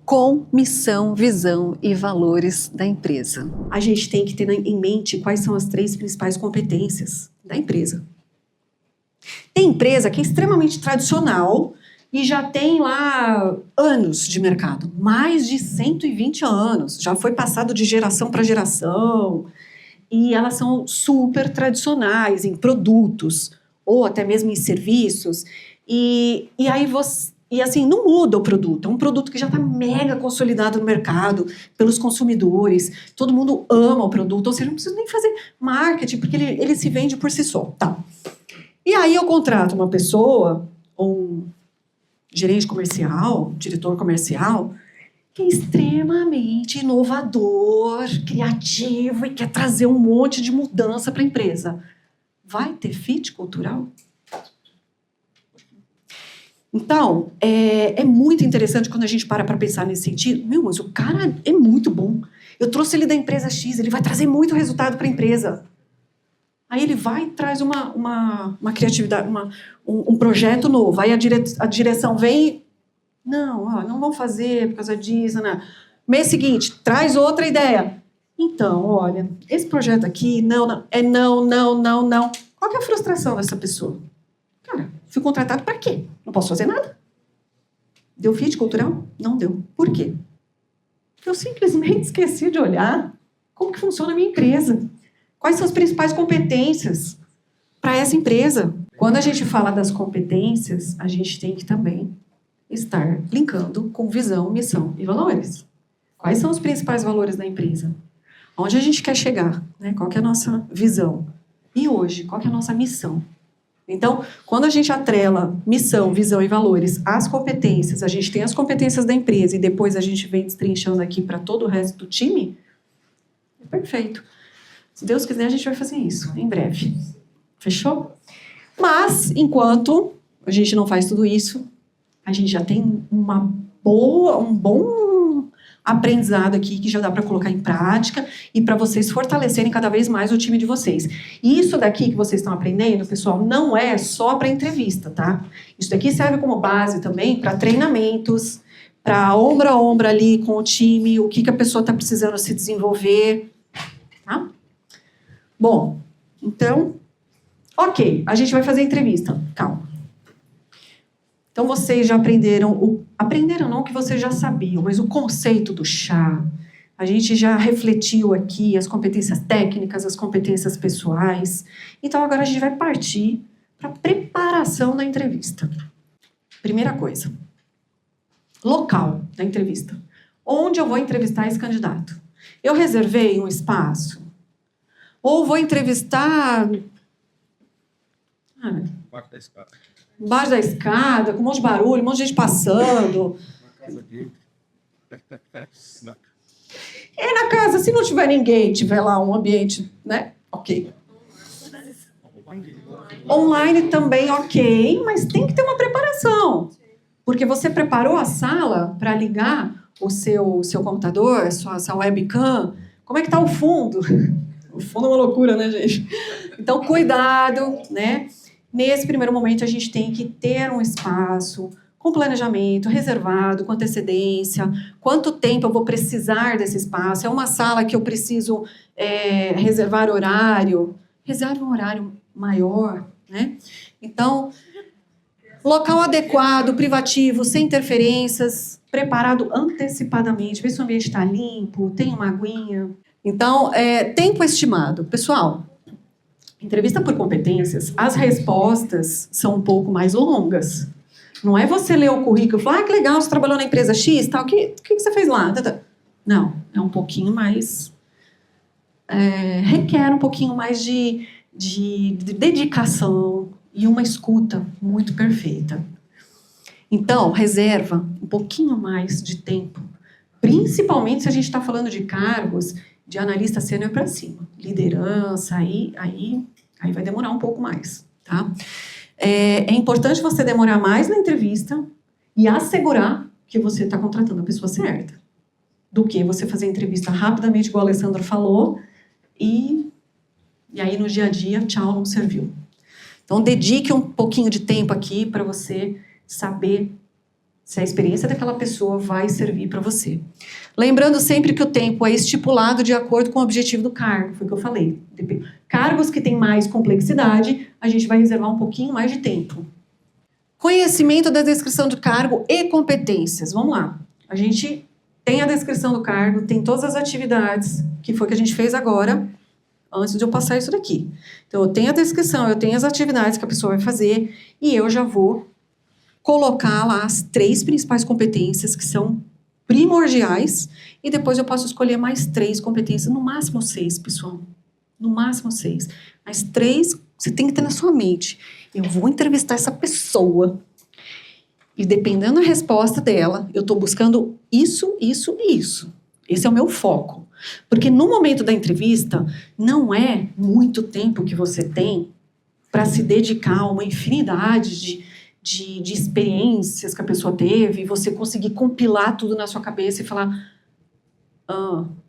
com missão, visão e valores da empresa? A gente tem que ter em mente quais são as 3 principais competências da empresa. Tem empresa que é extremamente tradicional e já tem lá anos de mercado, mais de 120 anos, já foi passado de geração para geração. E elas são super tradicionais em produtos, ou até mesmo em serviços. E aí você... E assim, não muda o produto. É um produto que já está mega consolidado no mercado, pelos consumidores. Todo mundo ama o produto. Ou seja, não precisa nem fazer marketing, porque ele se vende por si só. Tá. E aí eu contrato uma pessoa, um gerente comercial, diretor comercial, que é extremamente inovador, criativo e quer trazer um monte de mudança para a empresa. Vai ter fit cultural? Então, é muito interessante quando a gente para pensar nesse sentido. Meu, mas o cara é muito bom. Eu trouxe ele da empresa X, ele vai trazer muito resultado para a empresa. Aí ele vai e traz uma criatividade, um projeto novo. Aí a direção vem... Não, não vão fazer por causa disso, né? Mês seguinte, traz outra ideia. Então, olha, esse projeto aqui, não. Qual que é a frustração dessa pessoa? Cara, fui contratado para quê? Não posso fazer nada? Deu fit cultural? Não deu. Por quê? Porque eu simplesmente esqueci de olhar como que funciona a minha empresa. Quais são as principais competências para essa empresa? Quando a gente fala das competências, a gente tem que também estar linkando com visão, missão e valores. Quais são os principais valores da empresa? Onde a gente quer chegar? Né? Qual que é a nossa visão? E hoje, qual que é a nossa missão? Então, quando a gente atrela missão, visão e valores às competências, a gente tem as competências da empresa e depois a gente vem destrinchando aqui para todo o resto do time, é perfeito. Se Deus quiser, a gente vai fazer isso em breve. Fechou? Mas, enquanto a gente não faz tudo isso, a gente já tem um bom aprendizado aqui que já dá para colocar em prática e para vocês fortalecerem cada vez mais o time de vocês. E isso daqui que vocês estão aprendendo, pessoal, não é só para entrevista, tá? Isso daqui serve como base também para treinamentos, para ombro a ombro ali com o time, o que a pessoa está precisando se desenvolver, tá? Bom, então, ok, a gente vai fazer a entrevista. Calma. Então, vocês já aprenderam não que vocês já sabiam, mas o conceito do chá. A gente já refletiu aqui as competências técnicas, as competências pessoais. Então, agora a gente vai partir para a preparação da entrevista. Primeira coisa, local da entrevista. Onde eu vou entrevistar esse candidato? Eu reservei um espaço? Ou vou entrevistar... Parte da escada. Embaixo da escada, com um monte de barulho, um monte de gente passando. Na casa de... E na casa, se não tiver ninguém, tiver lá um ambiente, né? Ok. Online também, ok, mas tem que ter uma preparação. Porque você preparou a sala para ligar o seu computador, a sua webcam. Como é que está o fundo? O fundo é uma loucura, né, gente? Então, cuidado, né? Nesse primeiro momento, a gente tem que ter um espaço com planejamento, reservado, com antecedência, quanto tempo eu vou precisar desse espaço, é uma sala que eu preciso reservar horário, reserva um horário maior, né? Então, local adequado, privativo, sem interferências, preparado antecipadamente, ver se o ambiente está limpo, tem uma aguinha. Então, tempo estimado. Pessoal, entrevista por competências, as respostas são um pouco mais longas. Não é você ler o currículo e falar, que legal, você trabalhou na empresa X, tal, o que você fez lá? Não, é um pouquinho mais... requer um pouquinho mais de dedicação e uma escuta muito perfeita. Então, reserva um pouquinho mais de tempo, principalmente se a gente está falando de cargos de analista sênior para cima. Liderança, aí vai demorar um pouco mais, tá? É importante você demorar mais na entrevista e assegurar que você está contratando a pessoa certa, do que você fazer a entrevista rapidamente, igual a Alessandra falou, e aí no dia a dia, tchau, não serviu. Então, dedique um pouquinho de tempo aqui para você saber se a experiência daquela pessoa vai servir para você. Lembrando sempre que o tempo é estipulado de acordo com o objetivo do cargo, foi o que eu falei. Cargos que têm mais complexidade, a gente vai reservar um pouquinho mais de tempo. Conhecimento da descrição de cargo e competências. Vamos lá. A gente tem a descrição do cargo, tem todas as atividades, que foi o que a gente fez agora, antes de eu passar isso daqui. Então, eu tenho a descrição, eu tenho as atividades que a pessoa vai fazer, e eu já vou colocar lá as 3 principais competências que são primordiais, e depois eu posso escolher mais 3 competências, no máximo 6, pessoal. No máximo 6. Mas 3, você tem que ter na sua mente. Eu vou entrevistar essa pessoa, e dependendo da resposta dela, eu estou buscando isso, isso e isso. Esse é o meu foco. Porque no momento da entrevista, não é muito tempo que você tem para se dedicar a uma infinidade de experiências que a pessoa teve, e você conseguir compilar tudo na sua cabeça e falar,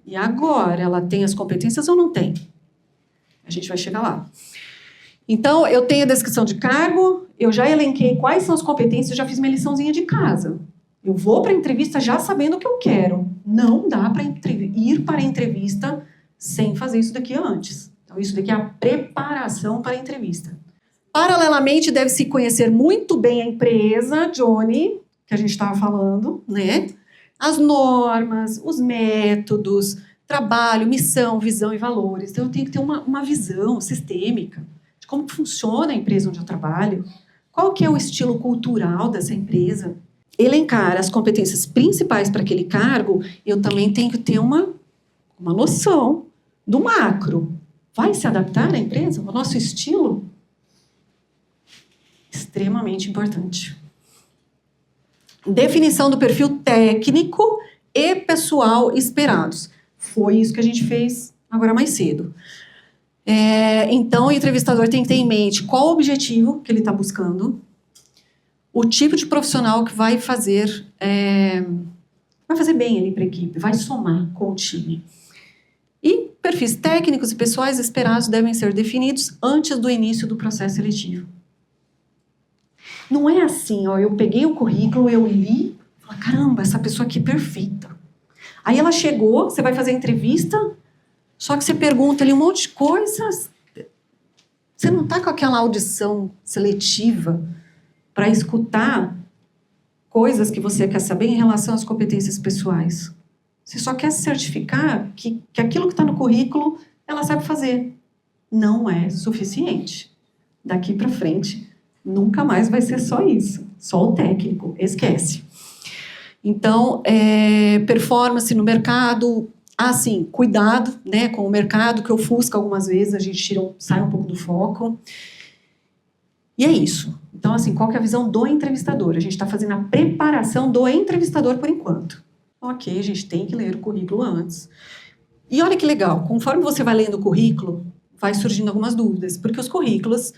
e agora? Ela tem as competências ou não tem? A gente vai chegar lá. Então, eu tenho a descrição de cargo, eu já elenquei quais são as competências, já fiz minha liçãozinha de casa. Eu vou para a entrevista já sabendo o que eu quero. Não dá para ir para a entrevista sem fazer isso daqui antes. Então, isso daqui é a preparação para a entrevista. Paralelamente, deve-se conhecer muito bem a empresa, Johnny, que a gente estava falando, né? As normas, os métodos, trabalho, missão, visão e valores. Então, eu tenho que ter uma visão sistêmica de como funciona a empresa onde eu trabalho, qual que é o estilo cultural dessa empresa. Elencar as competências principais para aquele cargo, eu também tenho que ter uma noção do macro. Vai se adaptar à empresa, ao nosso estilo? Extremamente importante. Definição do perfil técnico e pessoal esperados. Foi isso que a gente fez agora mais cedo. Então, o entrevistador tem que ter em mente qual o objetivo que ele está buscando, o tipo de profissional que vai fazer bem ali para a equipe, vai somar com o time. E perfis técnicos e pessoais esperados devem ser definidos antes do início do processo seletivo. Não é assim, eu peguei o currículo, eu li, falei, caramba, essa pessoa aqui é perfeita. Aí ela chegou, você vai fazer a entrevista, só que você pergunta ali um monte de coisas, você não está com aquela audição seletiva para escutar coisas que você quer saber em relação às competências pessoais. Você só quer se certificar que aquilo que está no currículo, ela sabe fazer. Não é suficiente. Daqui para frente, nunca mais vai ser só isso. Só o técnico, esquece. Então, performance no mercado, sim, cuidado, né, com o mercado, que ofusca algumas vezes, a gente sai um pouco do foco. E é isso. Então, assim, qual que é a visão do entrevistador? A gente está fazendo a preparação do entrevistador por enquanto. Ok, a gente tem que ler o currículo antes. E olha que legal, conforme você vai lendo o currículo, vai surgindo algumas dúvidas, porque os currículos,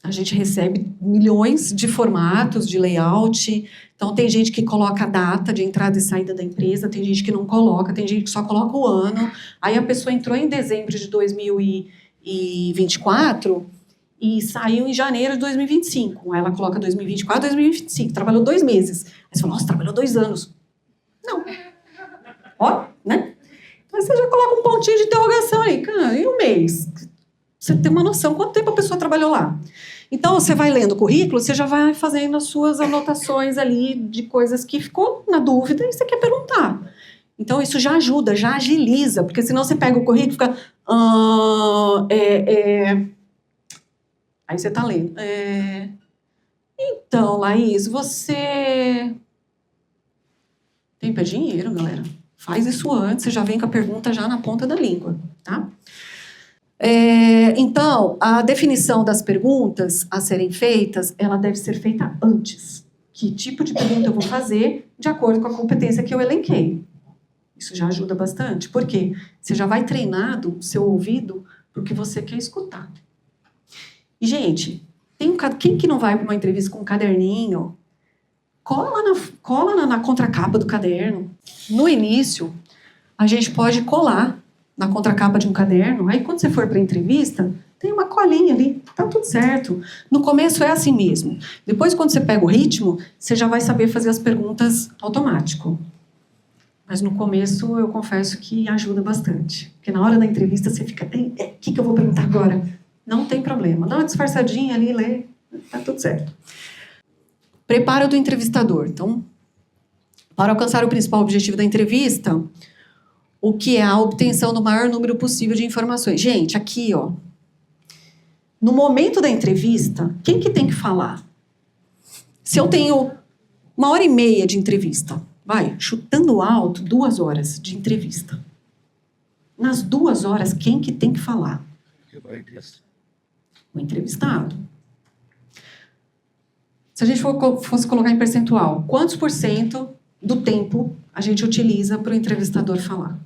a gente recebe milhões de formatos, de layout, então tem gente que coloca a data de entrada e saída da empresa, tem gente que não coloca, tem gente que só coloca o ano, aí a pessoa entrou em dezembro de 2024, e saiu em janeiro de 2025. Aí ela coloca 2024, 2025. Trabalhou 2 meses. Aí você fala, nossa, trabalhou 2 anos. Não. Ó, né? Aí você já coloca um pontinho de interrogação aí. Cara, e um mês? Você tem uma noção quanto tempo a pessoa trabalhou lá. Então, você vai lendo o currículo, você já vai fazendo as suas anotações ali de coisas que ficou na dúvida e você quer perguntar. Então, isso já ajuda, já agiliza, porque senão você pega o currículo e fica... Aí você está lendo. Então, Laís, você... Tempo é dinheiro, galera. Faz isso antes, você já vem com a pergunta já na ponta da língua, tá? Então, a definição das perguntas a serem feitas, ela deve ser feita antes. Que tipo de pergunta eu vou fazer de acordo com a competência que eu elenquei. Isso já ajuda bastante. Por quê? Você já vai treinado o seu ouvido para o que você quer escutar. E, gente, quem que não vai para uma entrevista com um caderninho? Cola na contracapa do caderno. No início, a gente pode colar na contracapa de um caderno. Aí, quando você for para a entrevista, tem uma colinha ali, tá tudo certo. No começo é assim mesmo. Depois, quando você pega o ritmo, você já vai saber fazer as perguntas automático. Mas no começo, eu confesso que ajuda bastante. Porque na hora da entrevista, você fica... O que eu vou perguntar agora? Não tem problema. Dá uma disfarçadinha ali, lê. Tá tudo certo. Preparo do entrevistador. Então, para alcançar o principal objetivo da entrevista, o que é a obtenção do maior número possível de informações. Gente, aqui, ó. No momento da entrevista, quem que tem que falar? Se eu tenho 1h30 de entrevista, chutando alto, 2 horas de entrevista. Nas 2 horas, quem que tem que falar? O entrevistado. Se a gente fosse colocar em percentual, quantos por cento do tempo a gente utiliza para o entrevistador falar?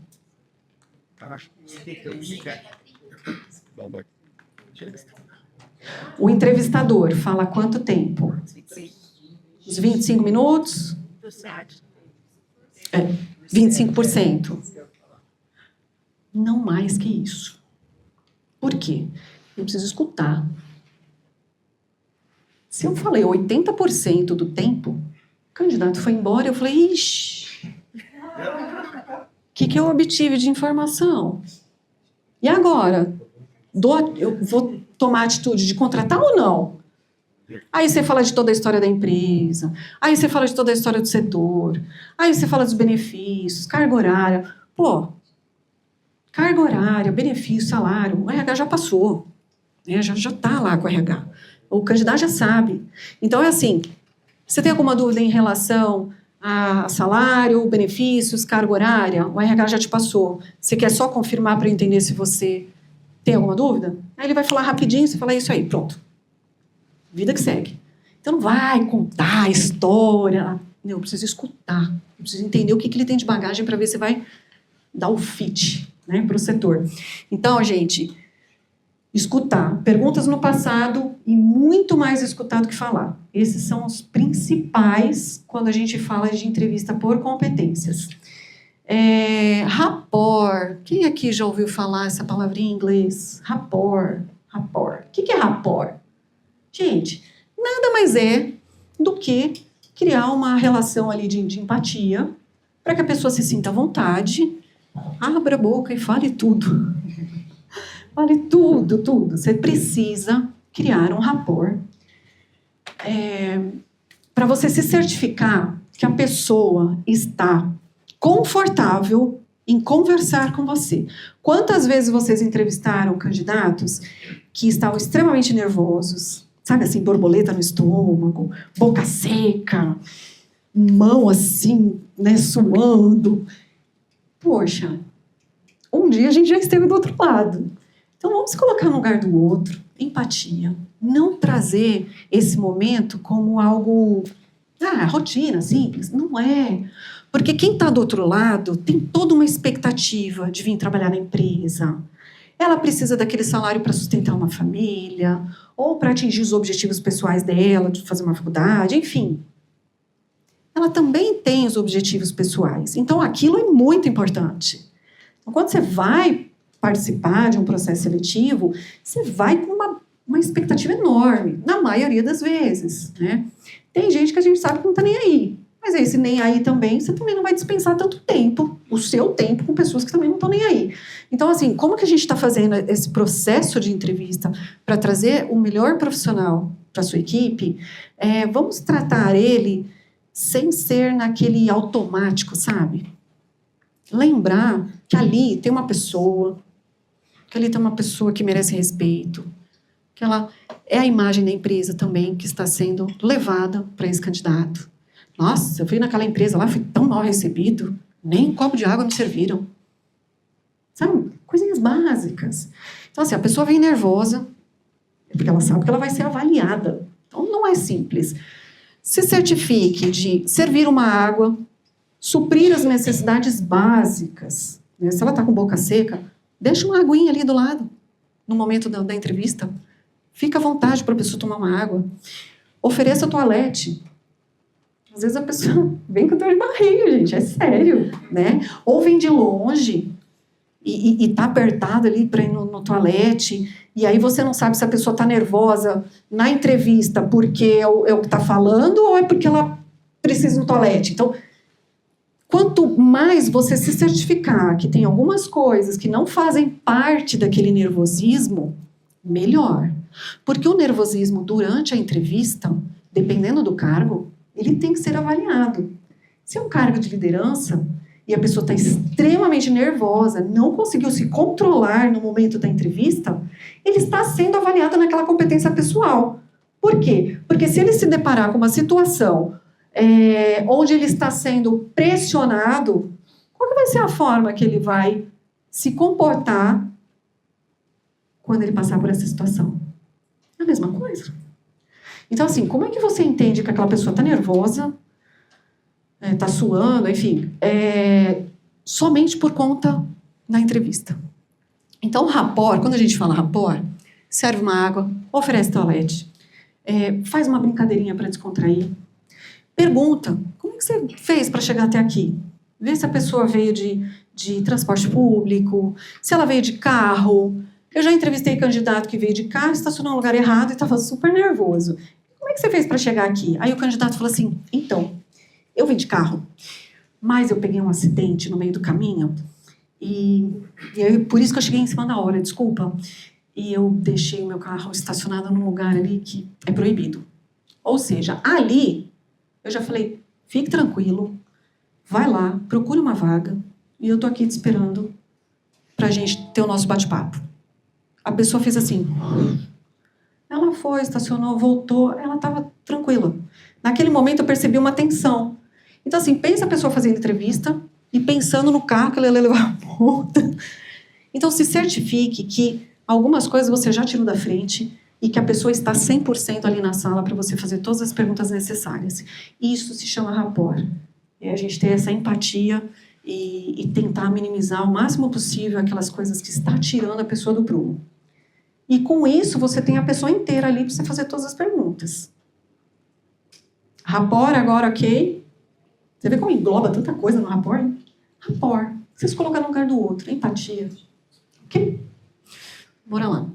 O entrevistador fala quanto tempo? Os 25 minutos? 25%. Não mais que isso. Por quê? Eu preciso escutar. Se eu falei 80% do tempo, o candidato foi embora, eu falei, ixi, o que eu obtive de informação? E agora? Eu vou tomar a atitude de contratar ou não? Aí você fala de toda a história da empresa, aí você fala de toda a história do setor, aí você fala dos benefícios, carga horária. Pô, carga horária, benefício, salário, o RH já passou, né? Já está lá com o RH. O candidato já sabe. Então, é assim, você tem alguma dúvida em relação a salário, benefícios, carga horária? O RH já te passou. Você quer só confirmar para eu entender se você tem alguma dúvida? Aí ele vai falar rapidinho, você fala isso aí, pronto. Vida que segue. Então, não vai contar a história. Não, eu preciso escutar. Eu preciso entender o que ele tem de bagagem para ver se vai dar o fit, né, para o setor. Então, gente... Escutar. Perguntas no passado e muito mais escutar do que falar. Esses são os principais quando a gente fala de entrevista por competências. Rapport. Quem aqui já ouviu falar essa palavrinha em inglês? Rapport. Rapport. O que é rapport? Gente, nada mais é do que criar uma relação ali de empatia para que a pessoa se sinta à vontade, abra a boca e fale tudo. Fale tudo, tudo. Você precisa criar um rapport para você se certificar que a pessoa está confortável em conversar com você. Quantas vezes vocês entrevistaram candidatos que estavam extremamente nervosos, sabe assim, borboleta no estômago, boca seca, mão assim, né, suando? Poxa, um dia a gente já esteve do outro lado. Então, vamos se colocar no lugar do outro, empatia. Não trazer esse momento como algo, rotina, simples. Não é. Porque quem está do outro lado tem toda uma expectativa de vir trabalhar na empresa. Ela precisa daquele salário para sustentar uma família, ou para atingir os objetivos pessoais dela, de fazer uma faculdade, enfim. Ela também tem os objetivos pessoais. Então, aquilo é muito importante. Então, quando você vai participar de um processo seletivo, você vai com uma uma expectativa enorme, na maioria das vezes, né? Tem gente que a gente sabe que não está nem aí. Mas esse nem aí também, você também não vai dispensar tanto tempo, o seu tempo, com pessoas que também não estão nem aí. Então, assim, como que a gente está fazendo esse processo de entrevista para trazer o melhor profissional para a sua equipe? Vamos tratar ele sem ser naquele automático, sabe? Lembrar que ali tem uma pessoa, que merece respeito, que ela é a imagem da empresa também que está sendo levada para esse candidato. Nossa, eu fui naquela empresa lá, fui tão mal recebido, nem um copo de água me serviram. Sabe? Coisinhas básicas. Então, assim, a pessoa vem nervosa, porque ela sabe que ela vai ser avaliada. Então, não é simples. Se certifique de servir uma água, suprir as necessidades básicas. Né? Se ela está com boca seca, deixa uma aguinha ali do lado, no momento da entrevista. Fica à vontade para a pessoa tomar uma água. Ofereça toalete. Às vezes a pessoa vem com dor de barriga, gente, é sério, né? Ou vem de longe e tá apertado ali para ir no toalete, e aí você não sabe se a pessoa tá nervosa na entrevista porque é o que tá falando ou é porque ela precisa ir no toalete. Então, quanto mais você se certificar que tem algumas coisas que não fazem parte daquele nervosismo, melhor. Porque o nervosismo durante a entrevista, dependendo do cargo, ele tem que ser avaliado. Se é um cargo de liderança e a pessoa está extremamente nervosa, não conseguiu se controlar no momento da entrevista, ele está sendo avaliado naquela competência pessoal. Por quê? Porque se ele se deparar com uma situação onde ele está sendo pressionado, qual que vai ser a forma que ele vai se comportar quando ele passar por essa situação? É a mesma coisa. Então, assim, como é que você entende que aquela pessoa está nervosa, está suando, enfim, somente por conta da entrevista? Então, rapport, quando a gente fala rapport, serve uma água, oferece toalete, faz uma brincadeirinha para descontrair, pergunta, como é que você fez para chegar até aqui? Vê se a pessoa veio de transporte público, se ela veio de carro. Eu já entrevistei candidato que veio de carro, estacionou no lugar errado e estava super nervoso. Como é que você fez para chegar aqui? Aí o candidato falou assim, então, eu vim de carro, mas eu peguei um acidente no meio do caminho e aí, por isso que eu cheguei em cima da hora, desculpa. E eu deixei o meu carro estacionado num lugar ali que é proibido. Ou seja, ali, eu já falei, fique tranquilo, vai lá, procure uma vaga e eu tô aqui te esperando pra gente ter o nosso bate-papo. A pessoa fez assim, ela foi, estacionou, voltou, ela estava tranquila. Naquele momento eu percebi uma tensão. Então assim, pensa a pessoa fazendo entrevista e pensando no carro que ela ia levar a ponta. Então se certifique que algumas coisas você já tirou da frente e que a pessoa está 100% ali na sala para você fazer todas as perguntas necessárias. Isso se chama rapport. É a gente ter essa empatia e tentar minimizar o máximo possível aquelas coisas que está tirando a pessoa do prumo. E com isso, você tem a pessoa inteira ali para você fazer todas as perguntas. Rapport agora, ok? Você vê como engloba tanta coisa no rapport? Hein? Rapport. Você se colocar no lugar do outro. Empatia. Ok? Bora lá.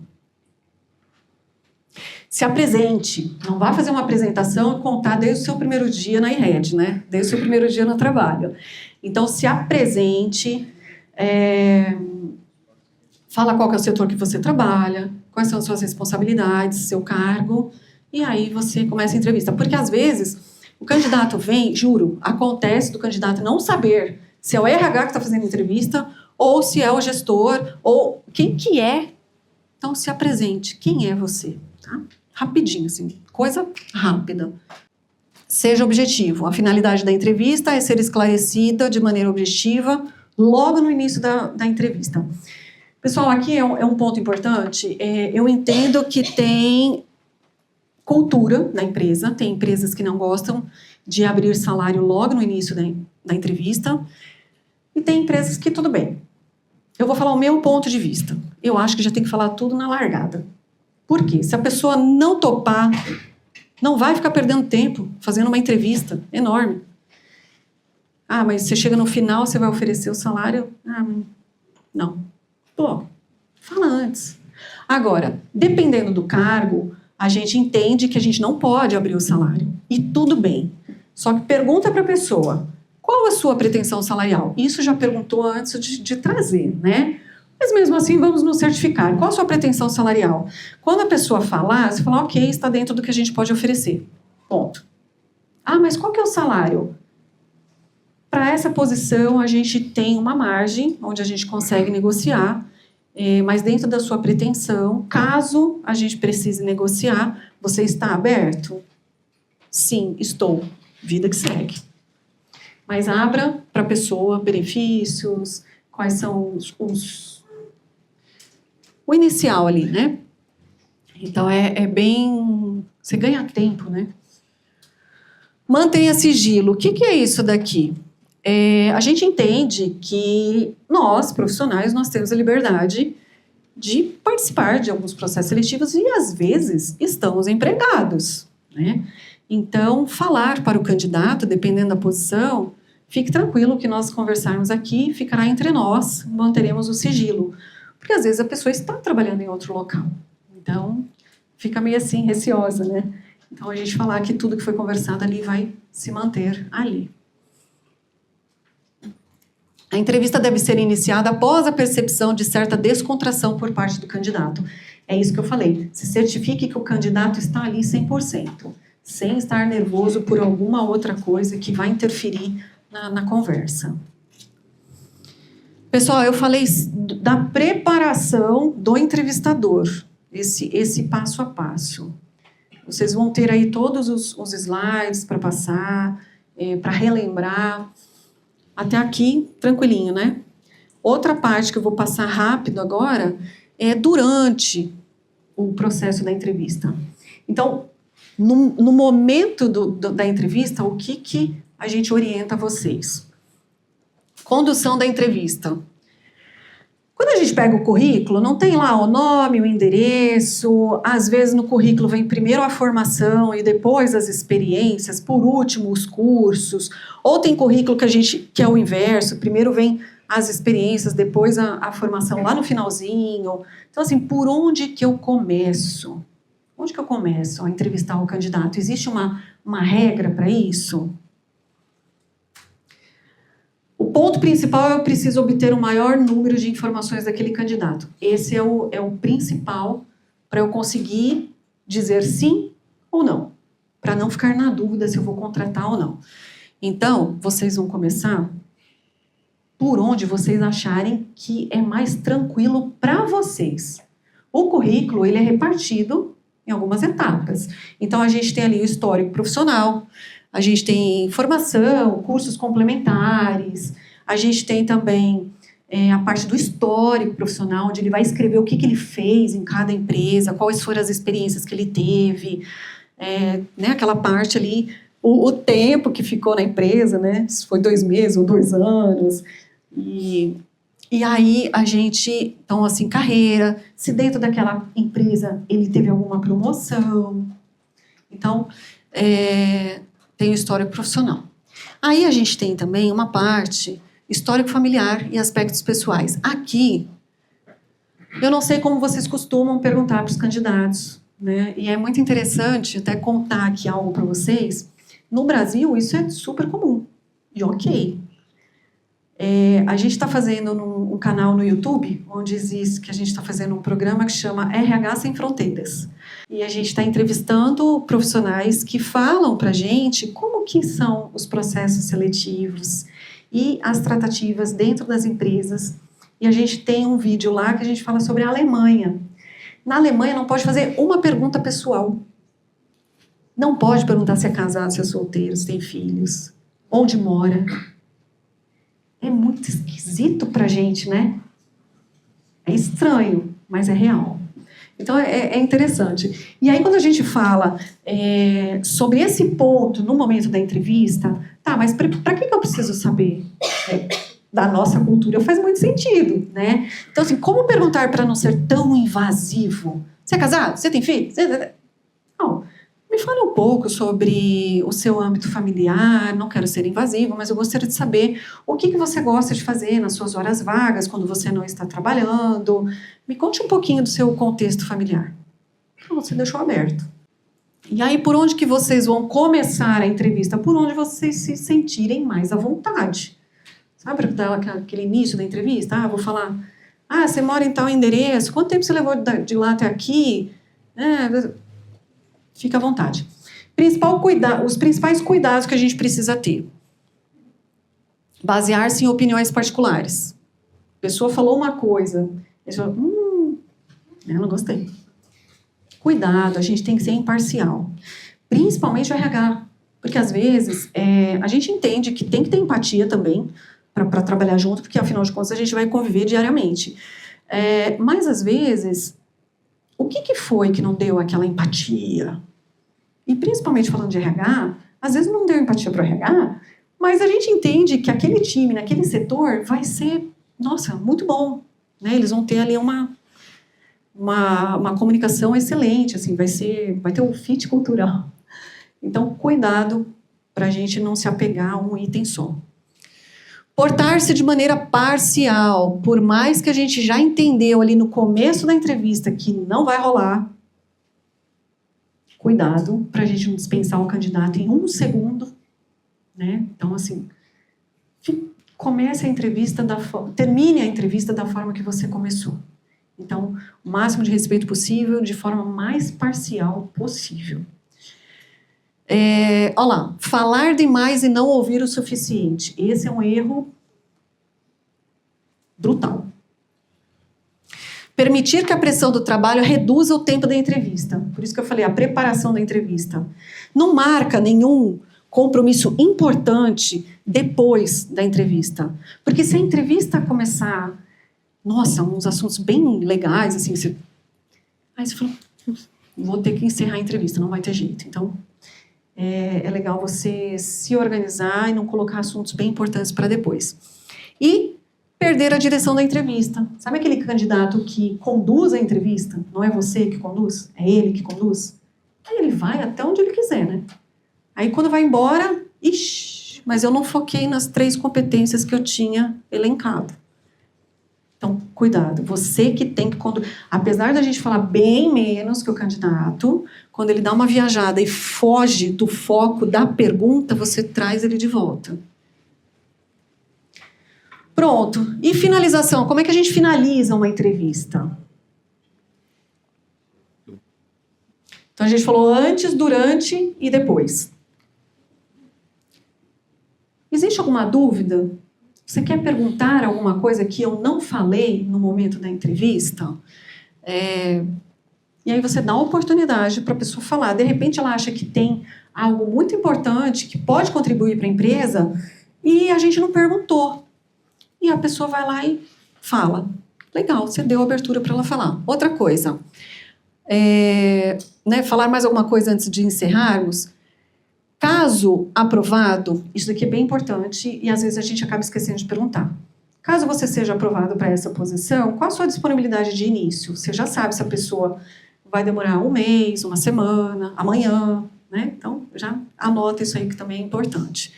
Se apresente. Não vá fazer uma apresentação e contar desde o seu primeiro dia na IRED, né? Desde o seu primeiro dia no trabalho. Então, se apresente. Fala qual que é o setor que você trabalha, quais são as suas responsabilidades, seu cargo, e aí você começa a entrevista. Porque, às vezes, o candidato vem, juro, acontece do candidato não saber se é o RH que está fazendo a entrevista, ou se é o gestor, ou quem que é. Então, se apresente. Quem é você? Tá? Rapidinho, assim, coisa rápida. Seja objetivo. A finalidade da entrevista é ser esclarecida de maneira objetiva logo no início da entrevista. Pessoal, aqui é um ponto importante. Eu entendo que tem cultura na empresa, tem empresas que não gostam de abrir salário logo no início da entrevista, e tem empresas que tudo bem. Eu vou falar o meu ponto de vista. Eu acho que já tem que falar tudo na largada. Por quê? Se a pessoa não topar, não vai ficar perdendo tempo fazendo uma entrevista enorme. Ah, mas você chega no final, você vai oferecer o salário? Ah, não. Pô, fala antes. Agora, dependendo do cargo, a gente entende que a gente não pode abrir o salário. E tudo bem. Só que pergunta para a pessoa, qual a sua pretensão salarial? Isso já perguntou antes de trazer, né? Mas mesmo assim, vamos nos certificar. Qual a sua pretensão salarial? Quando a pessoa falar, você fala, ok, está dentro do que a gente pode oferecer. Ponto. Ah, mas qual que é o salário? Para essa posição, a gente tem uma margem onde a gente consegue negociar, mas dentro da sua pretensão, caso a gente precise negociar, você está aberto? Sim, estou. Vida que segue. Mas abra para a pessoa benefícios, quais são o inicial ali, né? Então, é bem... Você ganha tempo, né? Mantenha sigilo. O que é isso daqui? A gente entende que nós, profissionais, nós temos a liberdade de participar de alguns processos seletivos e, às vezes, estamos empregados, né? Então, falar para o candidato, dependendo da posição, fique tranquilo que nós conversarmos aqui, ficará entre nós, manteremos o sigilo. Porque, às vezes, a pessoa está trabalhando em outro local. Então, fica meio assim, receosa, né? Então, a gente falar que tudo que foi conversado ali vai se manter ali. A entrevista deve ser iniciada após a percepção de certa descontração por parte do candidato. É isso que eu falei. Se certifique que o candidato está ali 100%, sem estar nervoso por alguma outra coisa que vai interferir na conversa. Pessoal, eu falei da preparação do entrevistador, esse passo a passo. Vocês vão ter aí todos os slides para passar, para relembrar. Até aqui, tranquilinho, né? Outra parte que eu vou passar rápido agora é durante o processo da entrevista. Então, no momento da entrevista, o que a gente orienta vocês? Condução da entrevista. Quando a gente pega o currículo, não tem lá o nome, o endereço, às vezes no currículo vem primeiro a formação e depois as experiências, por último os cursos, ou tem currículo que é o inverso, primeiro vem as experiências, depois a formação lá no finalzinho. Então, assim, por onde que eu começo? Onde que eu começo a entrevistar o candidato? Existe uma regra para isso? O ponto principal é eu preciso obter o maior número de informações daquele candidato. Esse é o principal para eu conseguir dizer sim ou não, para não ficar na dúvida se eu vou contratar ou não. Então, vocês vão começar por onde vocês acharem que é mais tranquilo para vocês. O currículo, ele é repartido em algumas etapas. Então, a gente tem ali o histórico profissional, a gente tem formação, cursos complementares, a gente tem também a parte do histórico profissional, onde ele vai escrever o que ele fez em cada empresa, quais foram as experiências que ele teve, né, aquela parte ali, o tempo que ficou na empresa, né, se foi 2 meses ou 2 anos, e aí a gente, então assim, carreira, se dentro daquela empresa ele teve alguma promoção, então, tem o histórico profissional. Aí a gente tem também uma parte histórico familiar e aspectos pessoais. Aqui, eu não sei como vocês costumam perguntar para os candidatos, né? E é muito interessante até contar aqui algo para vocês. No Brasil, isso é super comum. E ok. A gente está fazendo um canal no YouTube, onde existe, que a gente está fazendo um programa que chama RH Sem Fronteiras. E a gente está entrevistando profissionais que falam para a gente como que são os processos seletivos e as tratativas dentro das empresas. E a gente tem um vídeo lá que a gente fala sobre a Alemanha. Na Alemanha não pode fazer uma pergunta pessoal. Não pode perguntar se é casado, se é solteiro, se tem filhos, onde mora. É muito esquisito pra gente, né? É estranho, mas é real. Então, é interessante. E aí, quando a gente fala sobre esse ponto no momento da entrevista, tá, mas para que eu preciso saber da nossa cultura? Faz muito sentido, né? Então, assim, como perguntar para não ser tão invasivo? Você é casado? Você tem filho? Não. Me fale um pouco sobre o seu âmbito familiar, não quero ser invasivo, mas eu gostaria de saber o que você gosta de fazer nas suas horas vagas, quando você não está trabalhando. Me conte um pouquinho do seu contexto familiar. Você deixou aberto. E aí, por onde que vocês vão começar a entrevista? Por onde vocês se sentirem mais à vontade. Sabe aquele início da entrevista? Vou falar, você mora em tal endereço, quanto tempo você levou de lá até aqui? Fica à vontade. Os principais cuidados que a gente precisa ter. Basear-se em opiniões particulares. A pessoa falou uma coisa, a gente falou, eu não gostei. Cuidado, a gente tem que ser imparcial. Principalmente o RH. Porque, às vezes, a gente entende que tem que ter empatia também para trabalhar junto, porque, afinal de contas, a gente vai conviver diariamente. Mas, às vezes, o que foi que não deu aquela empatia? E, principalmente falando de RH, às vezes não deu empatia para o RH, mas a gente entende que aquele time, naquele setor, vai ser, nossa, muito bom. Né? Eles vão ter ali uma comunicação excelente, assim, vai ter um fit cultural. Então, cuidado para a gente não se apegar a um item só. Portar-se de maneira parcial, por mais que a gente já entendeu ali no começo da entrevista que não vai rolar, cuidado para a gente não dispensar o candidato em 1 segundo, né? Então, assim, termine a entrevista da forma que você começou. Então, o máximo de respeito possível, de forma mais parcial possível. Olha lá, falar demais e não ouvir o suficiente. Esse é um erro brutal. Permitir que a pressão do trabalho reduza o tempo da entrevista. Por isso que eu falei, a preparação da entrevista. Não marca nenhum compromisso importante depois da entrevista. Porque se a entrevista começar, nossa, uns assuntos bem legais, assim, aí você fala, vou ter que encerrar a entrevista, não vai ter jeito. Então, é legal você se organizar e não colocar assuntos bem importantes para depois. E perder a direção da entrevista. Sabe aquele candidato que conduz a entrevista? Não é você que conduz, é ele que conduz. Aí ele vai até onde ele quiser, né? Aí quando vai embora, mas eu não foquei nas 3 competências que eu tinha elencado. Então, cuidado, você que tem que conduzir. Apesar da gente falar bem menos que o candidato, quando ele dá uma viajada e foge do foco da pergunta, você traz ele de volta. Pronto. E finalização? Como é que a gente finaliza uma entrevista? Então, a gente falou antes, durante e depois. Existe alguma dúvida? Você quer perguntar alguma coisa que eu não falei no momento da entrevista? E aí você dá a oportunidade para a pessoa falar. De repente, ela acha que tem algo muito importante que pode contribuir para a empresa e a gente não perguntou. E a pessoa vai lá e fala. Legal, você deu abertura para ela falar. Outra coisa, falar mais alguma coisa antes de encerrarmos. Caso aprovado, isso daqui é bem importante e às vezes a gente acaba esquecendo de perguntar. Caso você seja aprovado para essa posição, qual a sua disponibilidade de início? Você já sabe se a pessoa vai demorar 1 mês, 1 semana, amanhã, né? Então, já anota isso aí que também é importante.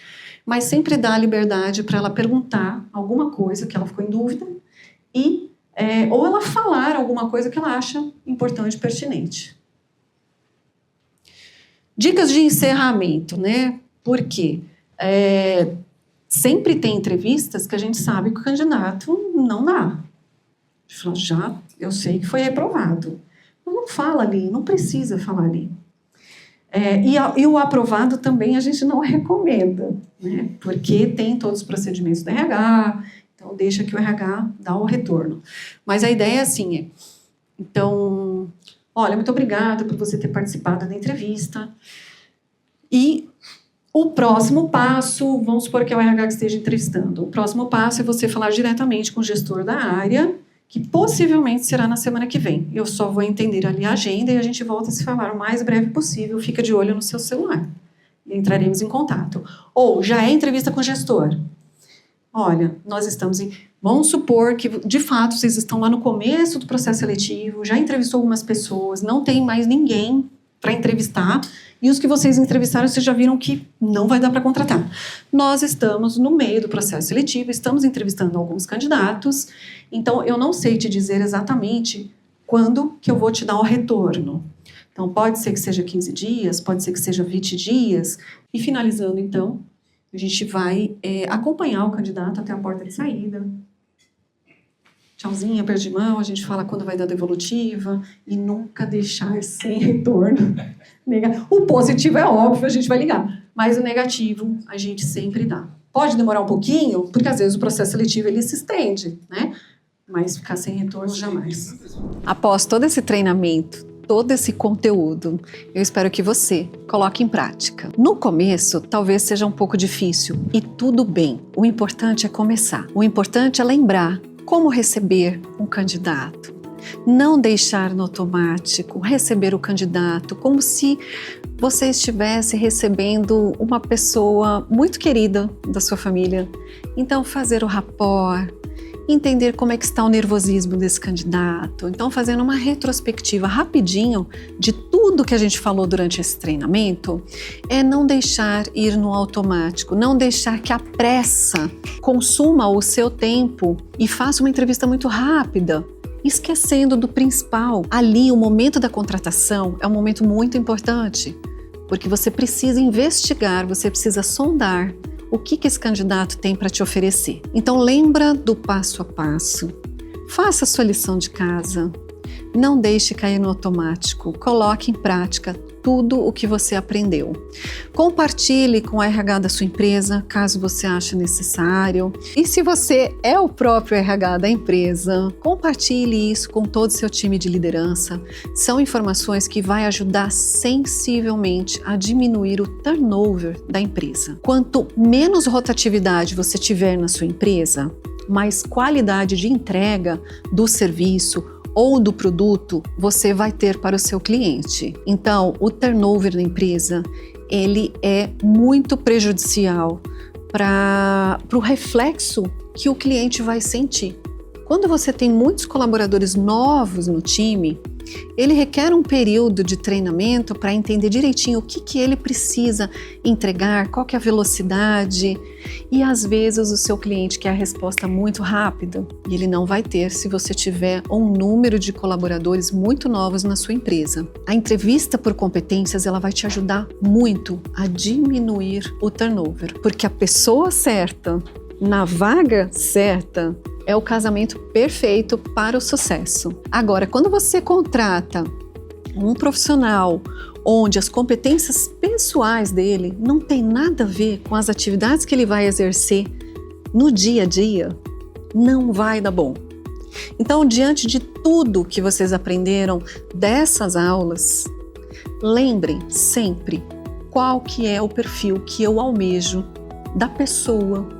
Mas sempre dá a liberdade para ela perguntar alguma coisa que ela ficou em dúvida ou ela falar alguma coisa que ela acha importante e pertinente. Dicas de encerramento, né? Por quê? Sempre tem entrevistas que a gente sabe que o candidato não dá. Eu sei que foi reprovado. Não fala ali, não precisa falar ali. E o aprovado também a gente não recomenda, né? Porque tem todos os procedimentos do RH, então deixa que o RH dá o retorno. Mas a ideia é assim, então, olha, muito obrigada por você ter participado da entrevista. E o próximo passo, vamos supor que é o RH que esteja entrevistando, o próximo passo é você falar diretamente com o gestor da área, que possivelmente será na semana que vem. Eu só vou entender ali a agenda e a gente volta a se falar o mais breve possível. Fica de olho no seu celular. Entraremos em contato. Ou, já é entrevista com o gestor. Olha, nós estamos em... Vamos supor que, de fato, vocês estão lá no começo do processo seletivo, já entrevistou algumas pessoas, não tem mais ninguém para entrevistar, E os que vocês entrevistaram, vocês já viram que não vai dar para contratar. Nós estamos no meio do processo seletivo, estamos entrevistando alguns candidatos, então eu não sei te dizer exatamente quando que eu vou te dar o retorno. Então pode ser que seja 15 dias, pode ser que seja 20 dias. E finalizando então, a gente vai acompanhar o candidato até a porta de saída. Tchauzinho, aperto de mão, a gente fala quando vai dar devolutiva e nunca deixar sem retorno. O positivo é óbvio, a gente vai ligar, mas o negativo a gente sempre dá. Pode demorar um pouquinho, porque às vezes o processo seletivo ele se estende, né? Mas ficar sem retorno jamais. Após todo esse treinamento, todo esse conteúdo, eu espero que você coloque em prática. No começo, talvez seja um pouco difícil e tudo bem. O importante é começar. O importante é lembrar como receber um candidato. Não deixar no automático, receber o candidato como se você estivesse recebendo uma pessoa muito querida da sua família. Então, fazer o rapport, entender como é que está o nervosismo desse candidato. Então, fazendo uma retrospectiva rapidinho de tudo que a gente falou durante esse treinamento, é não deixar ir no automático, não deixar que a pressa consuma o seu tempo e faça uma entrevista muito rápida, esquecendo do principal. Ali, o momento da contratação é um momento muito importante, porque você precisa investigar, você precisa sondar o que esse candidato tem para te oferecer. Então lembra do passo a passo, faça a sua lição de casa, não deixe cair no automático, coloque em prática tudo o que você aprendeu. Compartilhe com o RH da sua empresa, caso você ache necessário. E se você é o próprio RH da empresa, compartilhe isso com todo o seu time de liderança. São informações que vai ajudar sensivelmente a diminuir o turnover da empresa. Quanto menos rotatividade você tiver na sua empresa, mais qualidade de entrega do serviço ou do produto você vai ter para o seu cliente. Então, o turnover da empresa, ele é muito prejudicial para o reflexo que o cliente vai sentir. Quando você tem muitos colaboradores novos no time, ele requer um período de treinamento para entender direitinho o que ele precisa entregar, qual que é a velocidade. E às vezes o seu cliente quer a resposta muito rápida e ele não vai ter se você tiver um número de colaboradores muito novos na sua empresa. A entrevista por competências ela vai te ajudar muito a diminuir o turnover, porque a pessoa certa, na vaga certa, é o casamento perfeito para o sucesso. Agora, quando você contrata um profissional onde as competências pessoais dele não tem nada a ver com as atividades que ele vai exercer no dia a dia, não vai dar bom. Então, diante de tudo que vocês aprenderam dessas aulas, lembrem sempre qual que é o perfil que eu almejo da pessoa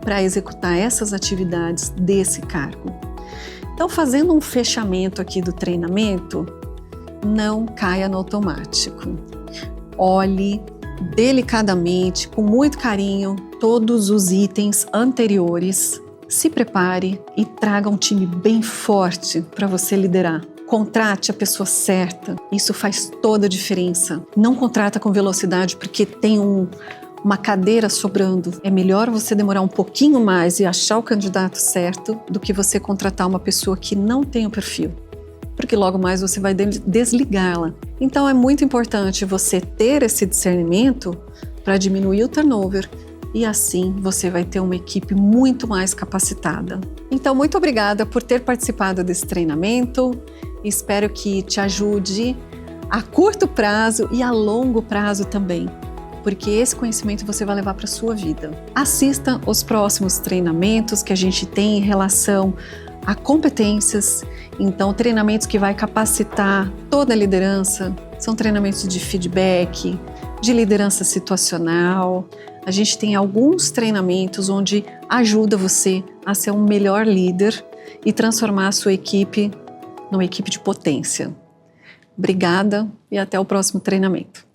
para executar essas atividades desse cargo. Então, fazendo um fechamento aqui do treinamento, não caia no automático. Olhe delicadamente, com muito carinho, todos os itens anteriores. Se prepare e traga um time bem forte para você liderar. Contrate a pessoa certa, isso faz toda a diferença. Não contrata com velocidade porque tem uma cadeira sobrando. É melhor você demorar um pouquinho mais e achar o candidato certo do que você contratar uma pessoa que não tem o perfil, porque logo mais você vai desligá-la. Então é muito importante você ter esse discernimento para diminuir o turnover e assim você vai ter uma equipe muito mais capacitada. Então muito obrigada por ter participado desse treinamento. Espero que te ajude a curto prazo e a longo prazo também, porque esse conhecimento você vai levar para a sua vida. Assista os próximos treinamentos que a gente tem em relação a competências, então treinamentos que vai capacitar toda a liderança, são treinamentos de feedback, de liderança situacional. A gente tem alguns treinamentos onde ajuda você a ser um melhor líder e transformar a sua equipe numa equipe de potência. Obrigada e até o próximo treinamento.